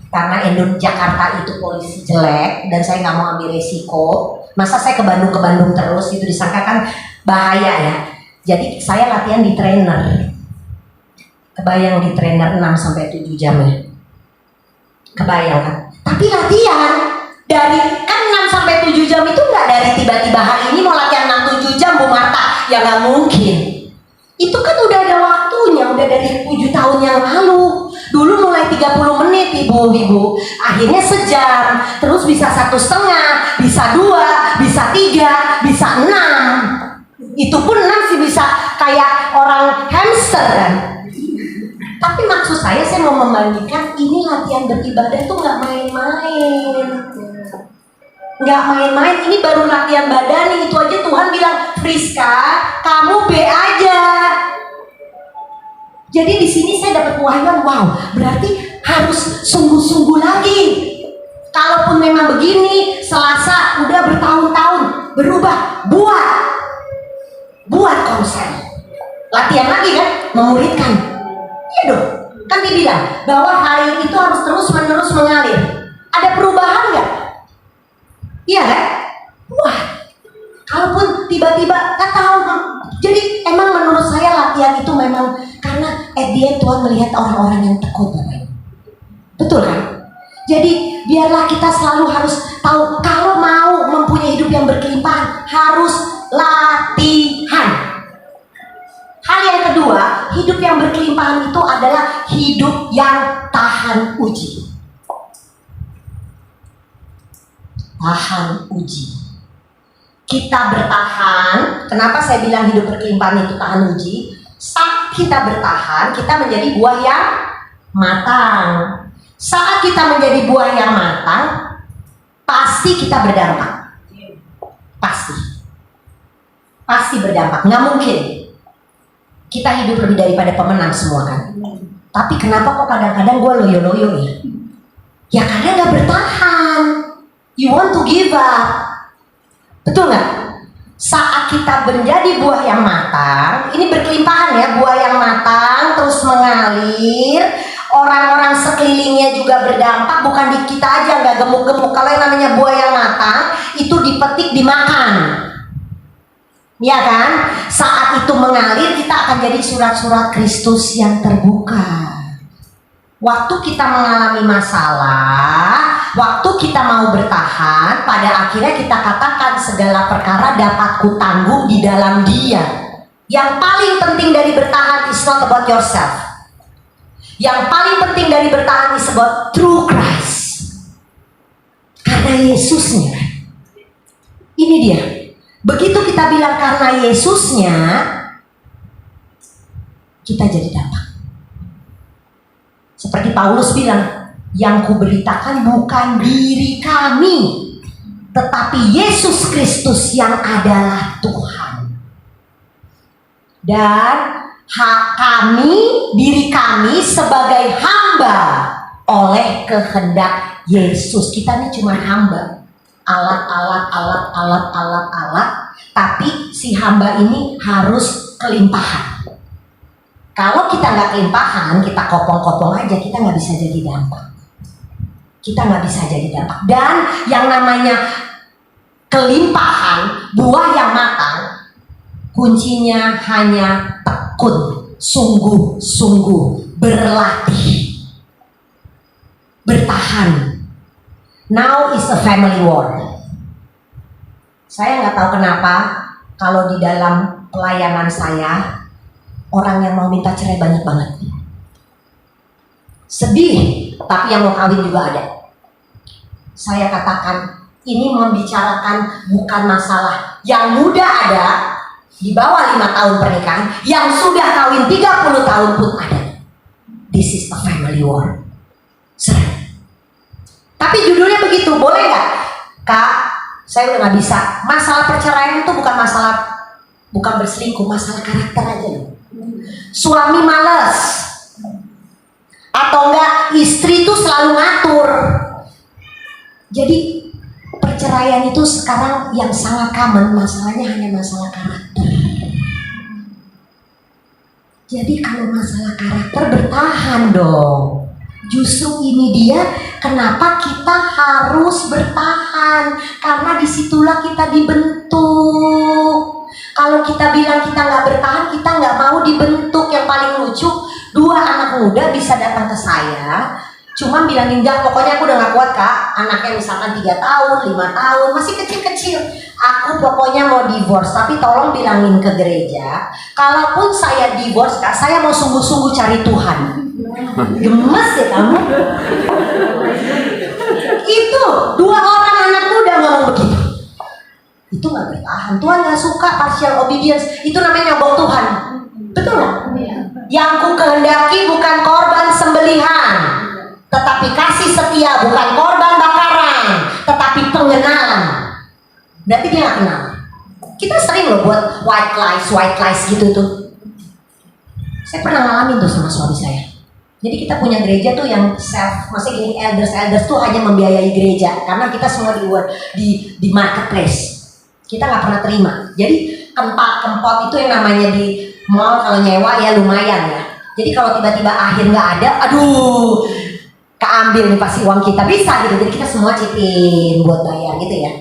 Karena Jakarta itu polisi jelek dan saya nggak mau ambil resiko. Masa saya ke Bandung terus, itu disangka kan bahaya ya. Jadi saya latihan di trainer. Kebayang di trainer 6-7 jam ya. Kebayang kan? Tapi latihan dari kan 6-7 jam itu nggak dari tiba-tiba hari ini mau latihan 6-7 jam Bu Marta, ya nggak mungkin. Itu kan udah ada waktunya, udah dari 7 tahun yang lalu. Dulu mulai 30 menit ibu-ibu, akhirnya sejam, terus bisa 1,5, bisa 2, bisa 3, bisa 6. Itu pun 6 sih bisa kayak orang hamster kan. Tapi maksud saya mau membandingkan ini latihan beribadah tuh nggak main-main. Nggak main-main, ini baru latihan badani. Itu aja Tuhan bilang, Friska, kamu B aja. Jadi di sini saya dapat wahyuan, wow, berarti harus sungguh-sungguh lagi. Kalaupun memang begini, Selasa udah bertahun-tahun berubah, buat konser. Latihan lagi kan, memuridkan. Iya dong, kan dibilang bahwa air itu harus terus-menerus mengalir. Ada perubahan nggak? Iya kan? Wah, kalaupun tiba-tiba nggak tahu. Jadi emang menurut saya latihan itu memang karena dia Tuhan melihat orang-orang yang tekun, betul kan? Jadi biarlah kita selalu harus tahu kalau mau mempunyai hidup yang berkelimpahan harus latihan. Hal yang kedua, hidup yang berkelimpahan itu adalah hidup yang tahan uji. Tahan uji. Kita bertahan. Kenapa saya bilang hidup berkelimpahan itu tahan uji? Saat kita bertahan, kita menjadi buah yang matang. Saat kita menjadi buah yang matang, pasti kita berdampak. Pasti berdampak. Nggak mungkin kita hidup lebih daripada pemenang semua kan. Tapi kenapa kok kadang-kadang gue loyo-loyo ya? Ya karena nggak bertahan. You want to give up. Betul nggak? Saat kita menjadi buah yang matang, ini berkelimpahan ya, buah yang matang terus mengalir, orang-orang sekelilingnya juga berdampak, bukan di kita aja nggak gemuk-gemuk. Kalau yang namanya buah yang matang itu dipetik, dimakan, ya kan? Saat itu mengalir, kita akan jadi surat-surat Kristus yang terbuka. Waktu kita mengalami masalah, waktu kita mau bertahan, pada akhirnya kita katakan segala perkara dapat kutanggung di dalam Dia. Yang paling penting dari bertahan is not about yourself. Yang paling penting dari bertahan is about through Christ. Karena Yesusnya Ini dia. Begitu kita bilang karena Yesusnya, kita jadi dampak. Seperti Paulus bilang, yang kuberitakan bukan diri kami, tetapi Yesus Kristus yang adalah Tuhan. Dan diri kami sebagai hamba oleh kehendak Yesus. Kita ini cuma hamba, alat, tapi si hamba ini harus kelimpahan. Kalau kita nggak kelimpahan, kita kopong-kopong aja, kita nggak bisa jadi dampak. Dan yang namanya kelimpahan, buah yang matang, kuncinya hanya tekun, sungguh-sungguh, berlatih, bertahan. Now is a family war. Saya nggak tahu kenapa kalau di dalam pelayanan saya orang yang mau minta cerai banyak banget. Sedih, tapi yang mau kawin juga ada. Saya katakan ini membicarakan bukan masalah yang muda ada di bawah 5 tahun pernikahan, yang sudah kawin 30 tahun pun ada. This is a family war. Serang. Tapi judulnya begitu, boleh nggak? Kak, saya udah nggak bisa. Masalah perceraian itu bukan berselingkuh, masalah karakter aja loh. Suami malas, atau enggak istri tuh selalu ngatur. Jadi perceraian itu sekarang yang sangat common, masalahnya hanya masalah karakter. Jadi kalau masalah karakter, bertahan dong. Justru ini dia kenapa kita harus bertahan, karena disitulah kita dibentuk. Kalau kita bilang kita nggak bertahan, kita nggak mau dibentuk. Yang paling lucu, 2 anak muda bisa datang ke saya, cuma bilangin, enggak, pokoknya aku udah nggak kuat kak. Anaknya misalkan 3 tahun, 5 tahun, masih kecil-kecil. Aku pokoknya mau divorce, tapi tolong bilangin ke gereja, kalaupun saya divorce kak, saya mau sungguh-sungguh cari Tuhan. Gemes ya kamu? Itu 2 orang anak muda ngomong begitu. Itu nggak bertahan. Tuhan nggak suka partial obedience. Itu namanya nyogok Tuhan. Betul nggak? Yang ku kehendaki bukan korban sembelihan, tetapi kasih setia, bukan korban bakaran, tetapi pengenalan. Berarti dia nggak kenal. Kita sering loh buat white lies gitu tuh. Saya pernah ngalamin tuh sama suami saya. Jadi kita punya gereja tuh yang maksudnya gini, elders tuh hanya membiayai gereja, karena kita semua di marketplace. Kita nggak pernah terima. Jadi kempot itu yang namanya di mall, kalau nyewa ya lumayan ya. Jadi kalau tiba-tiba akhir nggak ada, aduh, keambil nih pasti uang kita, bisa gitu. Jadi kita semua cipin buat bayar gitu ya.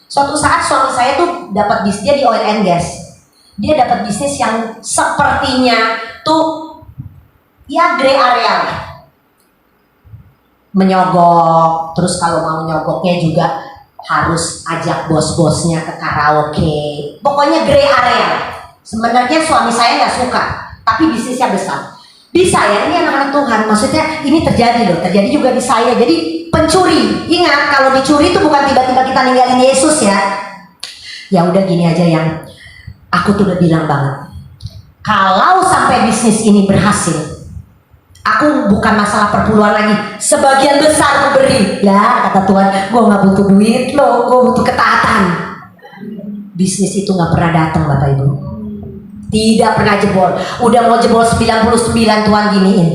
Suatu saat suami saya tuh dapat bisnis, dia di oil and gas. Dia dapat bisnis yang sepertinya tuh ya gray area, menyogok. Terus kalau mau nyogoknya juga harus ajak bos-bosnya ke karaoke. Pokoknya gray area. Sebenarnya suami saya nggak suka, tapi bisnisnya besar. Bisa ya, ini anak-anak Tuhan. Maksudnya ini terjadi loh, terjadi juga di saya. Jadi pencuri, ingat kalau dicuri itu bukan tiba-tiba kita ninggalin Yesus ya. Ya udah gini aja, yang aku tuh udah bilang banget. Kalau sampai bisnis ini berhasil, aku bukan masalah perpuluhan lagi, sebagian besar aku beri. Ya kata Tuhan, gue nggak butuh duit loh, gue butuh ketaatan. Bisnis itu nggak pernah datang Bapak Ibu, tidak pernah jebol. Udah mau jebol 99 Tuhan giniin.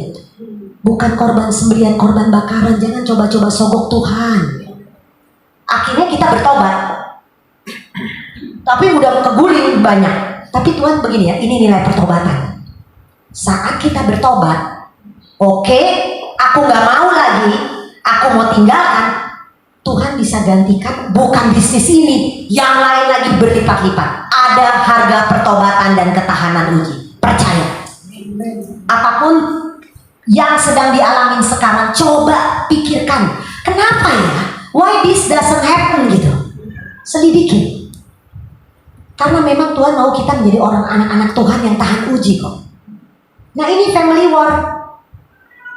Bukan korban sembelihan, korban bakaran. Jangan coba-coba sogok Tuhan. Akhirnya kita bertobat, tapi udah keguling banyak. Tapi Tuhan begini ya, ini nilai pertobatan. Saat kita bertobat, oke, aku gak mau lagi, aku mau tinggalkan, Tuhan bisa gantikan bukan bisnis ini, yang lain lagi berlipat-lipat. Ada harga pertobatan dan ketahanan uji. Percaya. Apapun yang sedang dialami sekarang, coba pikirkan, kenapa ya? Why this doesn't happen gitu? Selidiki. Karena memang Tuhan mau kita menjadi orang anak-anak Tuhan yang tahan uji kok. Nah ini family war.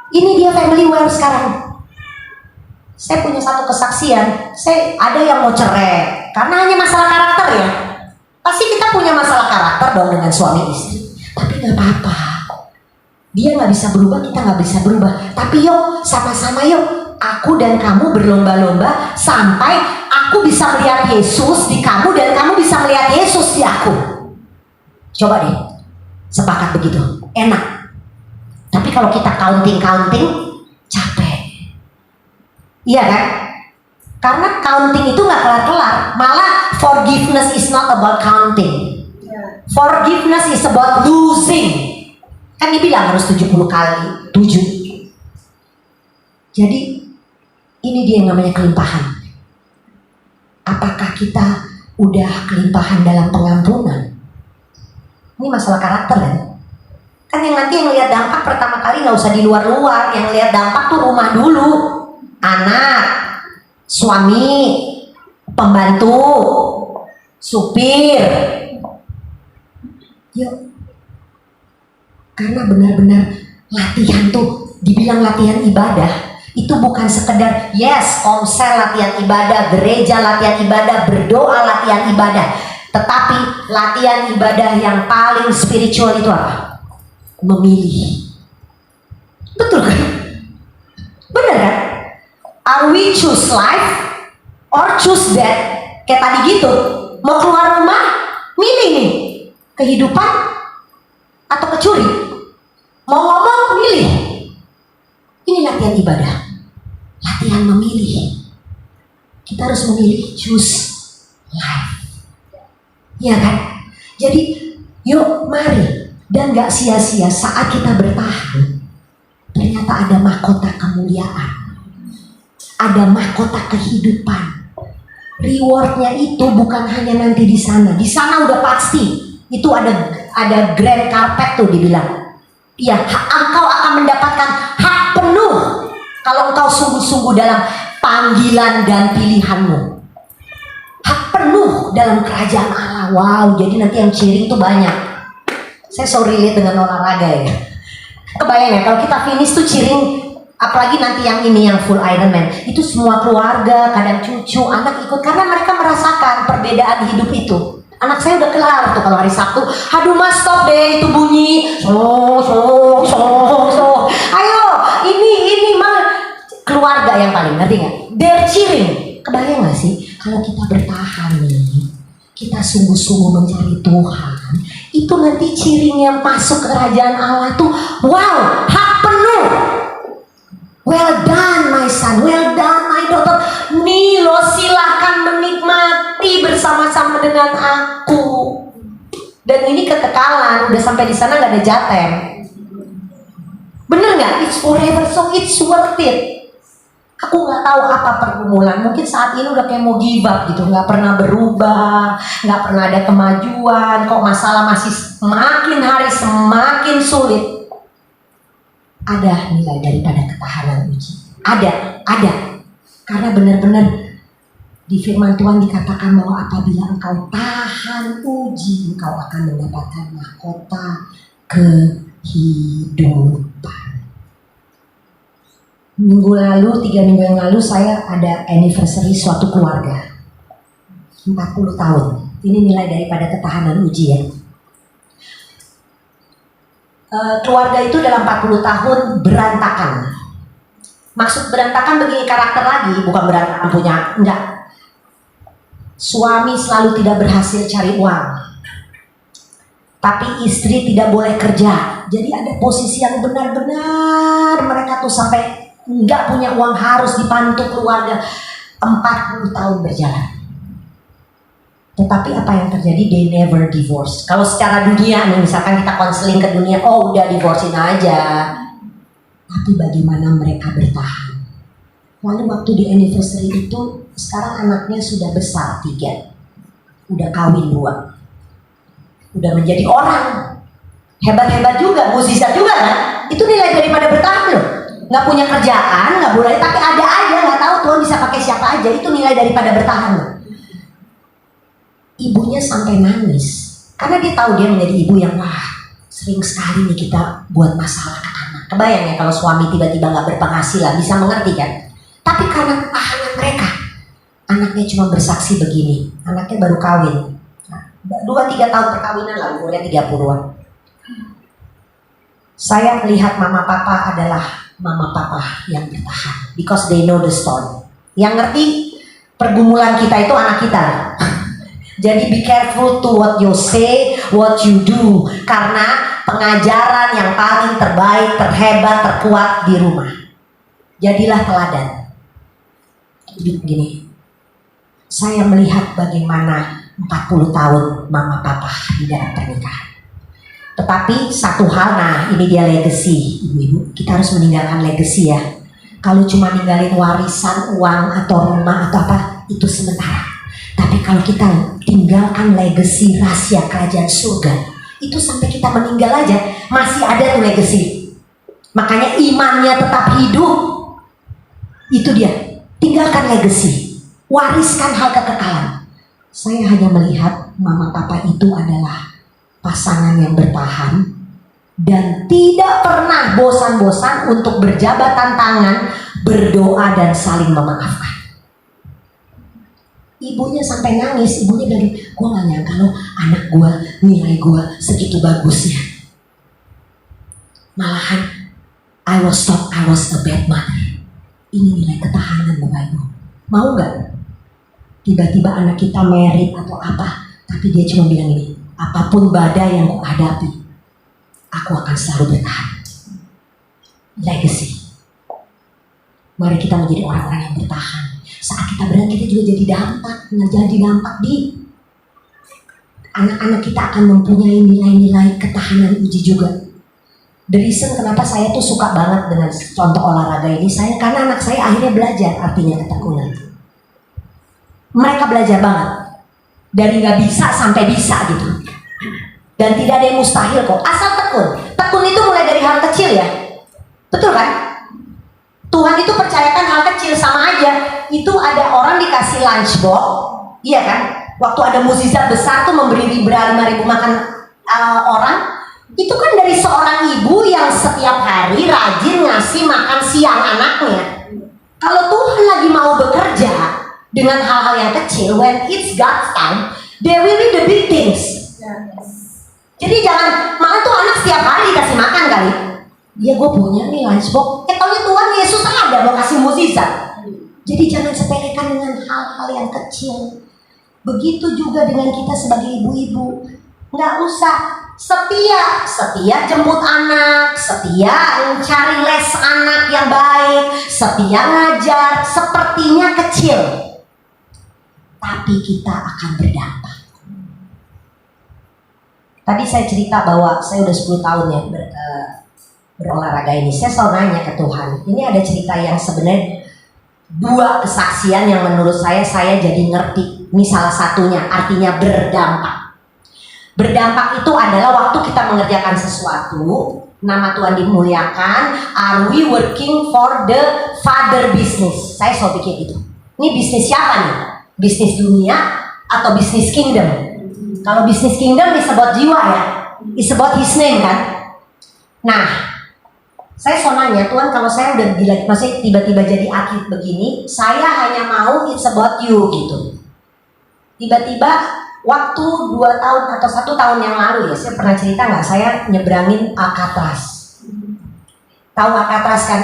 Ini dia family war sekarang. Saya punya satu kesaksian. Saya ada yang mau cerai Karena hanya masalah karakter ya. Pasti kita punya masalah karakter dong dengan suami istri. Tapi gak apa-apa. Dia gak bisa berubah, kita gak bisa berubah. Tapi yuk, sama-sama yuk. Aku dan kamu berlomba-lomba sampai aku bisa melihat Yesus di kamu dan kamu bisa melihat Yesus di aku. Coba deh, sepakat begitu. Enak. Tapi kalau kita counting-counting, capek. Iya kan? Karena counting itu gak kelar-kelar. Malah forgiveness is not about counting. Forgiveness is about losing. Kan dibilang harus 70 kali 7. Jadi ini dia yang namanya kelimpahan. Apakah kita udah kelimpahan dalam pengampunan? Ini masalah karakter kan? Kan yang nanti yang lihat dampak pertama kali gak usah di luar-luar. Yang lihat dampak tuh rumah dulu. Anak, suami, pembantu, supir. Yuk. Karena benar-benar latihan tuh, dibilang latihan ibadah, itu bukan sekedar yes, komsel latihan ibadah, gereja latihan ibadah, berdoa latihan ibadah. Tetapi latihan ibadah yang paling spiritual itu apa? Memilih. Betul kan? Benar kan? Are we choose life or choose death? Kayak tadi gitu, mau keluar rumah, milih nih, kehidupan atau kecuri. Mau ngomong, milih. Ini latihan ibadah. Latihan memilih. Kita harus memilih, choose life. Iya kan? Jadi, yuk mari. Dan gak sia-sia saat kita bertahan. Ternyata ada mahkota kemuliaan. Ada mahkota kehidupan. Rewardnya itu bukan hanya nanti di sana. Di sana udah pasti. Itu ada grand carpet tuh dibilang. Ya, engkau akan mendapatkan hak penuh kalau engkau sungguh-sungguh dalam panggilan dan pilihanmu. Hak penuh dalam kerajaan Allah. Wow, jadi nanti yang cheering tuh banyak. Saya so relate dengan olahraga ya. Kebayang ya, kalau kita finish tuh cheering, apalagi nanti yang ini yang full Ironman, itu semua keluarga, kadang cucu, anak ikut karena mereka merasakan perbedaan hidup itu. Anak saya udah kelar tuh kalau hari Sabtu, aduh mas stop deh itu bunyi, so. Ayo, ini mah keluarga yang paling, ngerti nggak? They're cheering. Kebayang nggak sih kalau kita bertahan nih, kita sungguh-sungguh mencari Tuhan, itu nanti cheering yang masuk ke kerajaan Allah tuh, wow, hak penuh. Well done my son, well done my daughter. Nih lo silahkan menikmati bersama-sama dengan aku. Dan ini kekekalan, udah sampai di sana nggak ada jateng. Bener nggak? It's forever, so it's worth it. Aku nggak tahu apa pergumulan. Mungkin saat ini udah kayak mau give up gitu, nggak pernah berubah, nggak pernah ada kemajuan. Kok masalah masih semakin hari semakin sulit. Ada nilai daripada ketahanan uji. Ada. Karena benar-benar di firman Tuhan dikatakan bahwa apabila engkau tahan uji, engkau akan mendapatkan mahkota kehidupan. Minggu lalu, 3 minggu yang lalu saya ada anniversary suatu keluarga. 40 tahun. Ini nilai daripada ketahanan uji ya. Keluarga itu dalam 40 tahun berantakan. Maksud berantakan begini karakter lagi, bukan berantakan punya, enggak. Suami selalu tidak berhasil cari uang, tapi istri tidak boleh kerja. Jadi ada posisi yang benar-benar mereka tuh sampai enggak punya uang, harus dibantu keluarga. 40 tahun berjalan. Tetapi apa yang terjadi? They never divorce. Kalau secara dunia nih, misalkan kita konseling ke dunia, oh udah divorcein aja. Tapi bagaimana mereka bertahan? Lalu waktu di anniversary itu, sekarang anaknya sudah besar 3, udah kawin 2, udah menjadi orang. Hebat-hebat juga, mukjizat juga kan? Itu nilai daripada bertahan loh. Nggak punya kerjaan, nggak boleh, tapi ada aja, nggak tahu Tuhan bisa pakai siapa aja. Itu nilai daripada bertahan loh. Ibunya sampai nangis karena dia tahu dia menjadi ibu yang sering sekali nih kita buat masalah ke anak. Kebayang ya kalau suami tiba-tiba nggak berpenghasilan, bisa mengerti kan? Tapi karena ketahanan mereka, Anaknya cuma bersaksi begini, anaknya baru kawin. 2-3 tahun perkawinan lah, umurnya 30-an. Saya melihat mama papa adalah mama papa yang bertahan. Because they know the story. Yang ngerti pergumulan kita itu anak kita. Jadi be careful to what you say, what you do. Karena pengajaran yang paling terbaik, terhebat, terkuat di rumah. Jadilah teladan. Gini, saya melihat bagaimana 40 tahun mama papa di dalam pernikahan. Tetapi satu hal, nah ini dia legacy, ibu-ibu. Kita harus meninggalkan legacy ya. Kalau cuma ninggalin warisan, uang atau rumah atau apa, itu sementara. Tapi kalau kita tinggalkan legacy rahasia kerajaan surga, itu sampai kita meninggal aja masih ada tuh legacy. Makanya imannya tetap hidup. Itu dia. Tinggalkan legacy. Wariskan hal kekekalan. Saya hanya melihat mama papa itu adalah pasangan yang bertahan dan tidak pernah bosan-bosan untuk berjabatan tangan, berdoa dan saling memaafkan. Ibunya sampai nangis, ibunya bilang, gue gak nyangka loh anak gue, nilai gue segitu bagusnya. Malahan, I was thought I was a bad mother. Ini nilai ketahanan Bapak Ibu. Mau gak? Tiba-tiba anak kita merit atau apa, tapi dia cuma bilang ini, apapun badai yang kau hadapi, aku akan selalu bertahan. Legacy. Mari kita menjadi orang-orang yang bertahan. Saat kita berat, kita juga jadi dampak. Jadi dampak di anak-anak kita akan mempunyai nilai-nilai ketahanan uji juga. The reason kenapa saya tuh suka banget dengan contoh olahraga ini, karena anak saya akhirnya belajar artinya ketekunan. Mereka belajar banget. Dari gak bisa sampai bisa gitu. Dan tidak ada yang mustahil kok, asal tekun. Tekun itu mulai dari hal kecil ya. Betul kan? Tuhan itu percayakan hal kecil, sama aja. Itu ada orang dikasih lunchbox, iya kan? Waktu ada mukjizat besar tuh memberi 5.000 makan orang. Itu kan dari seorang ibu yang setiap hari rajin ngasih makan siang anaknya. Kalau Tuhan lagi mau bekerja dengan hal-hal yang kecil, when it's God's time, there will be the big things. Jadi jangan, makan tuh anak setiap hari dikasih makan kali. Ya gue punya nih lunchbox. Taunya Tuhan Yesus ada mau kasih mukjizat. Jadi jangan sepelekan dengan hal-hal yang kecil. Begitu juga dengan kita sebagai ibu-ibu. Nggak usah setia jemput anak, setia cari les anak yang baik, setia ngajar. Sepertinya kecil, tapi kita akan berdampak. Tadi saya cerita bahwa saya udah 10 tahun ya berolahraga ini. Saya selalu nanya ke Tuhan, ini ada cerita yang sebenarnya 2 kesaksian yang menurut saya jadi ngerti. Ini salah satunya, artinya berdampak. Berdampak itu adalah waktu kita mengerjakan sesuatu, nama Tuhan dimuliakan, are we working for the Father business? Saya selalu pikir gitu. Ini bisnis siapa nih? Bisnis dunia atau bisnis kingdom? Kalau bisnis kingdom is about jiwa ya, is about his name kan. Nah, saya so nanya, Tuhan kalau saya udah gila, maksudnya tiba-tiba jadi atlet begini, saya hanya mau it's about you gitu. Tiba-tiba waktu 2 tahun atau 1 tahun yang lalu ya, saya pernah cerita nggak, saya nyebrangin Alcatraz. Tahu Alcatraz kan?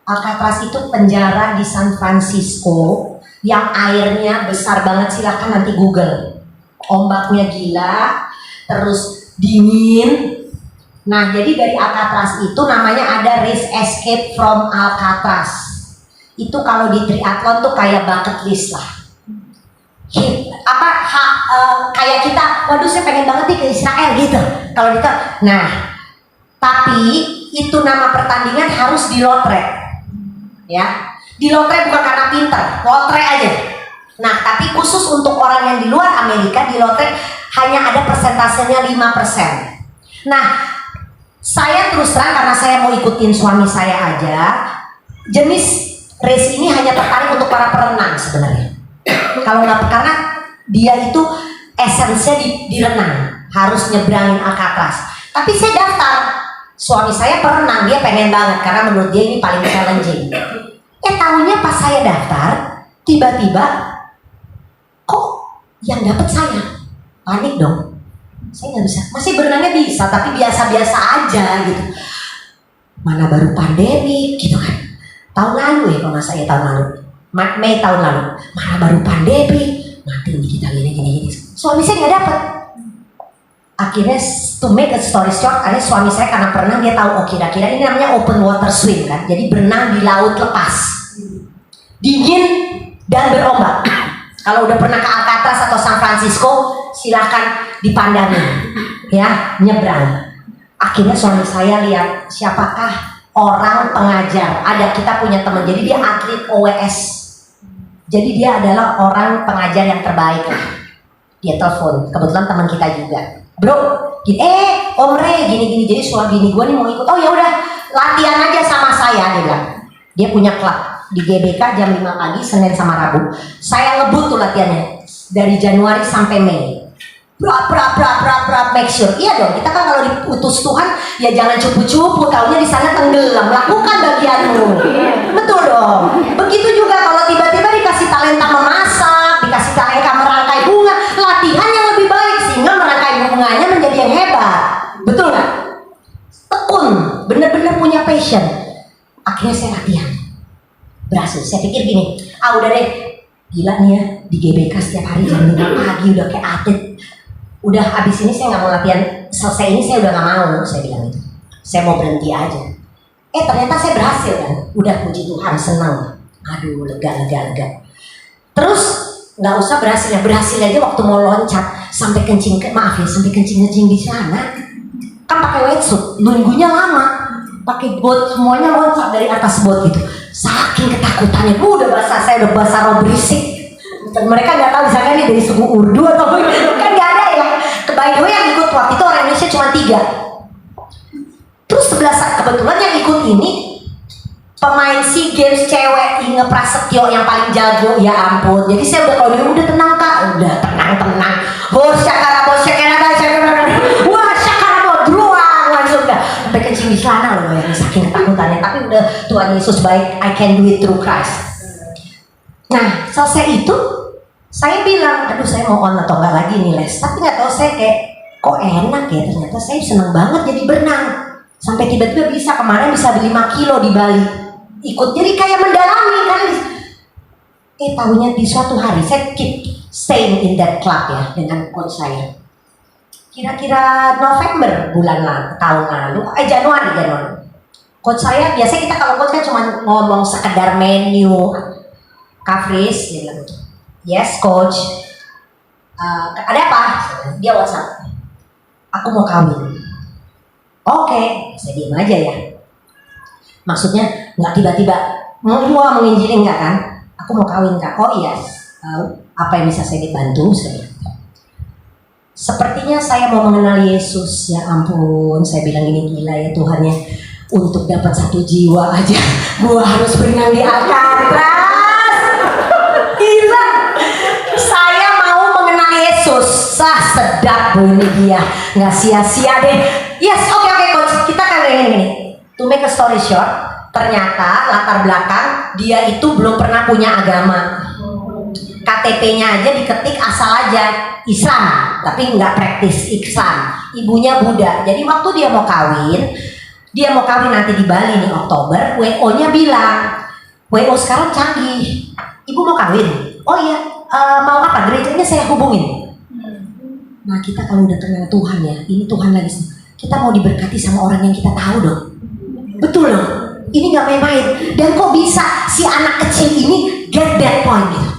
Alcatraz itu penjara di San Francisco yang airnya besar banget, silahkan nanti Google. Ombaknya gila, terus dingin. Nah, jadi dari Alcatraz itu namanya ada race escape from Alcatraz. Itu kalau di triathlon tuh kayak bucket list lah. Kayak kita, waduh saya pengen banget nih ke Israel gitu. Kalau gitu, nah, tapi itu nama pertandingan harus di lotre, ya. Di lotre bukan karena pinter, lotre aja. Nah, tapi khusus untuk orang yang di luar Amerika, di lotre hanya ada persentasenya 5%. Nah, saya terus terang karena saya mau ikutin suami saya aja, jenis race ini hanya tertarik untuk para perenang sebenarnya. Kalau nggak, karena dia itu esensinya di renang, harus nyebrangin Alcatraz. Tapi saya daftar, suami saya perenang, dia pengen banget karena menurut dia ini paling challenging. Tahunya pas saya daftar, tiba-tiba yang dapat saya. Panik dong. Saya nggak bisa. Masih berenangnya bisa, tapi biasa-biasa aja gitu. Mana baru pandemi gitu kan. Tahun lalu ya kalau nggak salah, tahun lalu. Mei tahun lalu. Mana baru pandemi. Nanti ini kita gini. Suami saya nggak dapat. Akhirnya to make a story short, akhirnya suami saya karena pernah, dia tahu kira-kira ini namanya open water swim kan. Jadi berenang di laut lepas. Dingin dan berombak. Kalau udah pernah ke Alcatraz atau San Francisco, silahkan dipandangin ya, nyebrang. Akhirnya suami saya lihat siapakah orang pengajar. Ada, kita punya teman, jadi dia atlet OWS. Jadi dia adalah orang pengajar yang terbaik lah. Dia telepon, kebetulan teman kita juga. Bro, gini, Om Re, gini. Jadi suami bini gue nih mau ikut. Oh ya udah, latihan aja sama saya, dia bilang. Dia punya klub di GBK jam 5 pagi, Senin sama Rabu. Saya ngebut tuh latihannya dari Januari sampai Mei. Make sure. Iya dong, kita kan kalau diutus Tuhan ya jangan cupu-cupu, taunya di sana tenggelam. Lakukan bagianmu. Betul dong. Begitu juga kalau tiba-tiba dikasih talenta memasak, dikasih talenta merangkai bunga, latihan yang lebih baik sehingga merangkai bunganya menjadi yang hebat. Betul nggak? Tekun, bener-bener punya passion. Akhirnya saya latihan. Berhasil. Saya pikir gini, udah deh, gila nih ya, di GBK setiap hari jam 5 pagi udah kayak atlet. Udah habis ini saya nggak mau latihan, selesai ini saya udah nggak mau, saya bilang gitu. Saya mau berhenti aja. Ternyata saya berhasil kan. Udah, puji Tuhan, senang. Aduh, lega. Terus nggak usah berhasil aja waktu mau loncat sampai kencing di sana. Kan pakai wetsuit, nunggunya lama. Pakai bot, semuanya loncat dari atas bot gitu. Saking ketakutannya, udah bahasa saya udah bahasa roh berisik. Mereka nggak tahu misalkan ini dari suku Urdu atau kan nggak ada ya. By the way yang ikut waktu itu orang Indonesia cuma 3. Terus 11 kebetulan yang ikut ini pemain SEA Games cewek Inge Prasetyo yang paling jago, ya ampun. Jadi saya udah kalau udah tenang kak, udah tenang. Wah syakara, wah druang langsung udah sampai kencing di celana loh ya, saking ketakutannya. Tapi udah, Tuhan Yesus baik, I can do it through Christ. Nah selesai itu saya bilang, aduh saya mau on atau enggak lagi nih les. Tapi nggak tahu saya kayak kok enak ya, ternyata saya seneng banget jadi berenang. Sampai tiba-tiba bisa, kemarin bisa 5 kilo di Bali. Ikut, jadi kayak mendalami kan. Tahunya di suatu hari saya keep staying in that club ya dengan coach saya. Kira-kira November tahun lalu, Januari. Coach saya, biasanya kita kalau coach kan cuma ngomong sekedar menu. Kafris, dia bilang, yes coach, ada apa? Dia WhatsApp, aku mau kawin. Oke, saya diam aja ya. Maksudnya nggak tiba-tiba mau menginjili nggak kan? Aku mau kawin kak. Oh iya, apa yang bisa saya dibantu? Sepertinya saya mau mengenal Yesus. Ya ampun, saya bilang ini gila ya Tuhan ya. Untuk dapat 1 jiwa aja, gua harus berenang di Alcatraz. Gila, saya mau mengenal Yesus. Sedap ini dia, nggak sia-sia deh. Yes, oke coach, kita kan ini. To make a story short, ternyata latar belakang dia itu belum pernah punya agama. KTP-nya aja diketik asal aja Islam, tapi nggak praktis Islam. Ibunya Buddha. Jadi waktu dia mau kawin nanti di Bali nih Oktober, WO-nya bilang, WO sekarang canggih. Ibu mau kawin? Oh iya, mau apa? Gerejanya saya hubungin. Nah kita kalau udah kenal Tuhan ya, ini Tuhan lagi, kita mau diberkati sama orang yang kita tahu dong. Betul dong? Ini gak main-main. Dan kok bisa si anak kecil ini get that point gitu.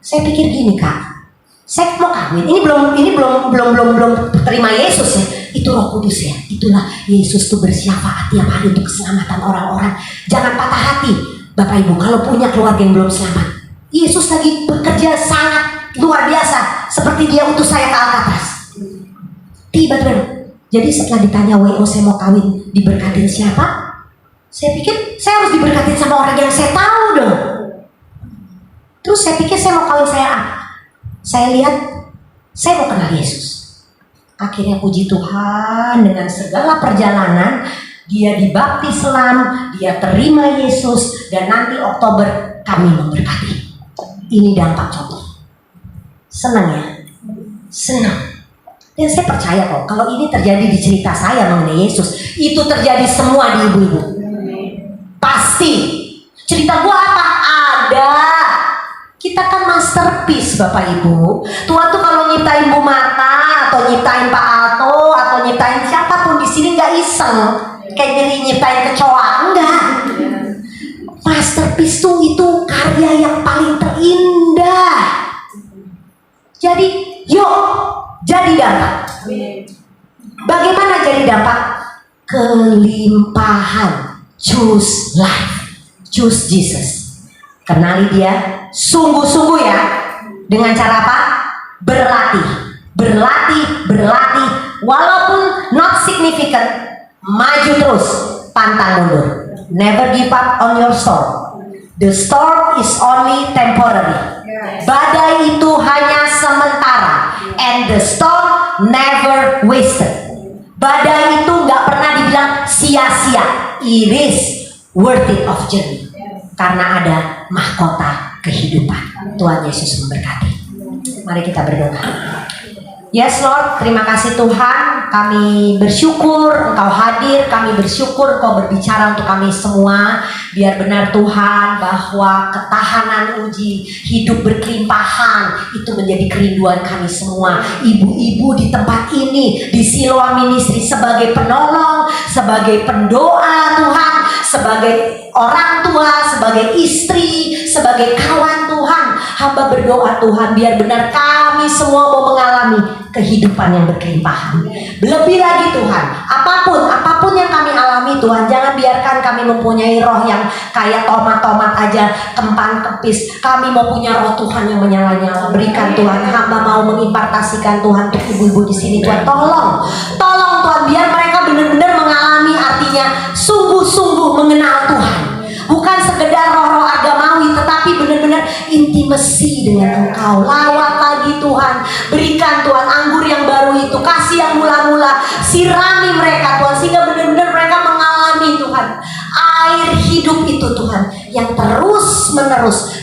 Saya pikir gini kak, saya mau kawin, ini belum terima Yesus ya. Itu Roh Kudus ya. Itulah Yesus tuh bersyafaat tiap hari untuk keselamatan orang-orang. Jangan patah hati Bapak Ibu kalau punya keluarga yang belum selamat. Yesus lagi bekerja sangat luar biasa, seperti dia utus saya ke Alcatraz. Tiba-tiba, jadi setelah ditanya WO saya mau kawin, diberkatin siapa? Saya pikir saya harus diberkatin sama orang yang saya tahu dong. Terus saya pikir saya mau kawin saya lihat, saya mau kenal Yesus. Akhirnya puji Tuhan, dengan segala perjalanan dia dibaptis Islam, dia terima Yesus, dan nanti Oktober kami memberkati. Ini dampak contoh. Senang ya? Senang. Dan saya percaya kok, kalau ini terjadi di cerita saya mengenai Yesus, itu terjadi semua di ibu-ibu. Pasti. Cerita gua apa? Ada. Kita kan masterpiece Bapak Ibu. Tuhan tuh kalau nyiptain Bu Marta atau nyiptain Pak Alto atau nyiptain siapapun di sini nggak iseng kayak nyiptain kecoa, enggak. Masterpiece tuh itu karya yang paling terindah. Jadi yuk jadi dampak. Bagaimana jadi dampak? Kelimpahan. Choose life. Choose Jesus. Kenali dia sungguh-sungguh ya. Dengan cara apa? Berlatih. Berlatih. Walaupun not significant, maju terus, pantang mundur. Never give up on your storm. The storm is only temporary. Badai itu hanya sementara. And the storm never wasted. Badai itu gak pernah dibilang sia-sia. It is worth it of journey. Karena ada mahkota kehidupan. Tuhan Yesus memberkati. Mari kita berdoa. Yes Lord, terima kasih Tuhan. Kami bersyukur Engkau hadir. Kami bersyukur Engkau berbicara untuk kami semua. Biar benar Tuhan bahwa ketahanan uji hidup berkelimpahan itu menjadi kerinduan kami semua. Ibu-ibu di tempat ini, di Siloam Ministry, sebagai penolong, sebagai pendoa Tuhan, sebagai orang tua, sebagai istri, sebagai kawan Tuhan, hamba berdoa Tuhan biar benar kami semua mau mengalami kehidupan yang berkelimpahan. Lebih lagi Tuhan, apapun yang kami alami Tuhan, jangan biarkan kami mempunyai roh yang kayak tomat-tomat aja, kempan kepis. Kami mau punya roh Tuhan yang menyala-nyala. Berikan Tuhan, hamba mau mengimpartasikan Tuhan untuk ibu-ibu di sini Tuhan. Tolong Tuhan, biar mereka benar-benar mengalami artinya sungguh-sungguh mengenal Tuhan. Bukan sekedar roh-roh agamawi, tetapi benar-benar intimasi dengan Engkau. Lawat lagi Tuhan, berikan Tuhan anggur yang baru itu, kasih yang mula-mula, sirami mereka Tuhan, sehingga benar-benar mereka mengalami Tuhan air hidup itu Tuhan, yang terus-menerus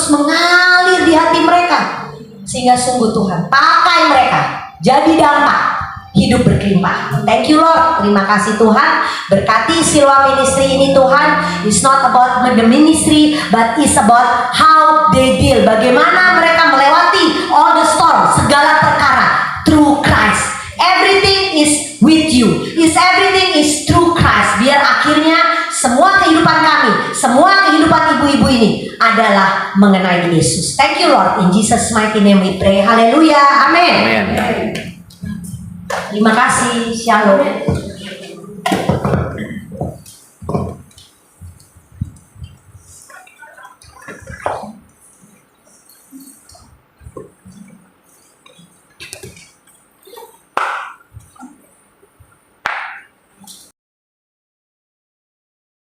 mengalir di hati mereka, sehingga sungguh Tuhan pakai mereka jadi dampak hidup berkelimpahan. Thank you Lord. Terima kasih Tuhan. Berkati Siloam Ministry ini Tuhan. It's not about the ministry, but it's about how they deal. Bagaimana mereka melewati all the storm, segala perkara through Christ. Everything is with you. Everything is through Christ. Biar akhirnya semua kehidupan kami, semua kehidupan ibu-ibu ini adalah mengenai Yesus. Thank you Lord. In Jesus mighty name we pray. Haleluya. Amin. Amin. Terima kasih. Shalom.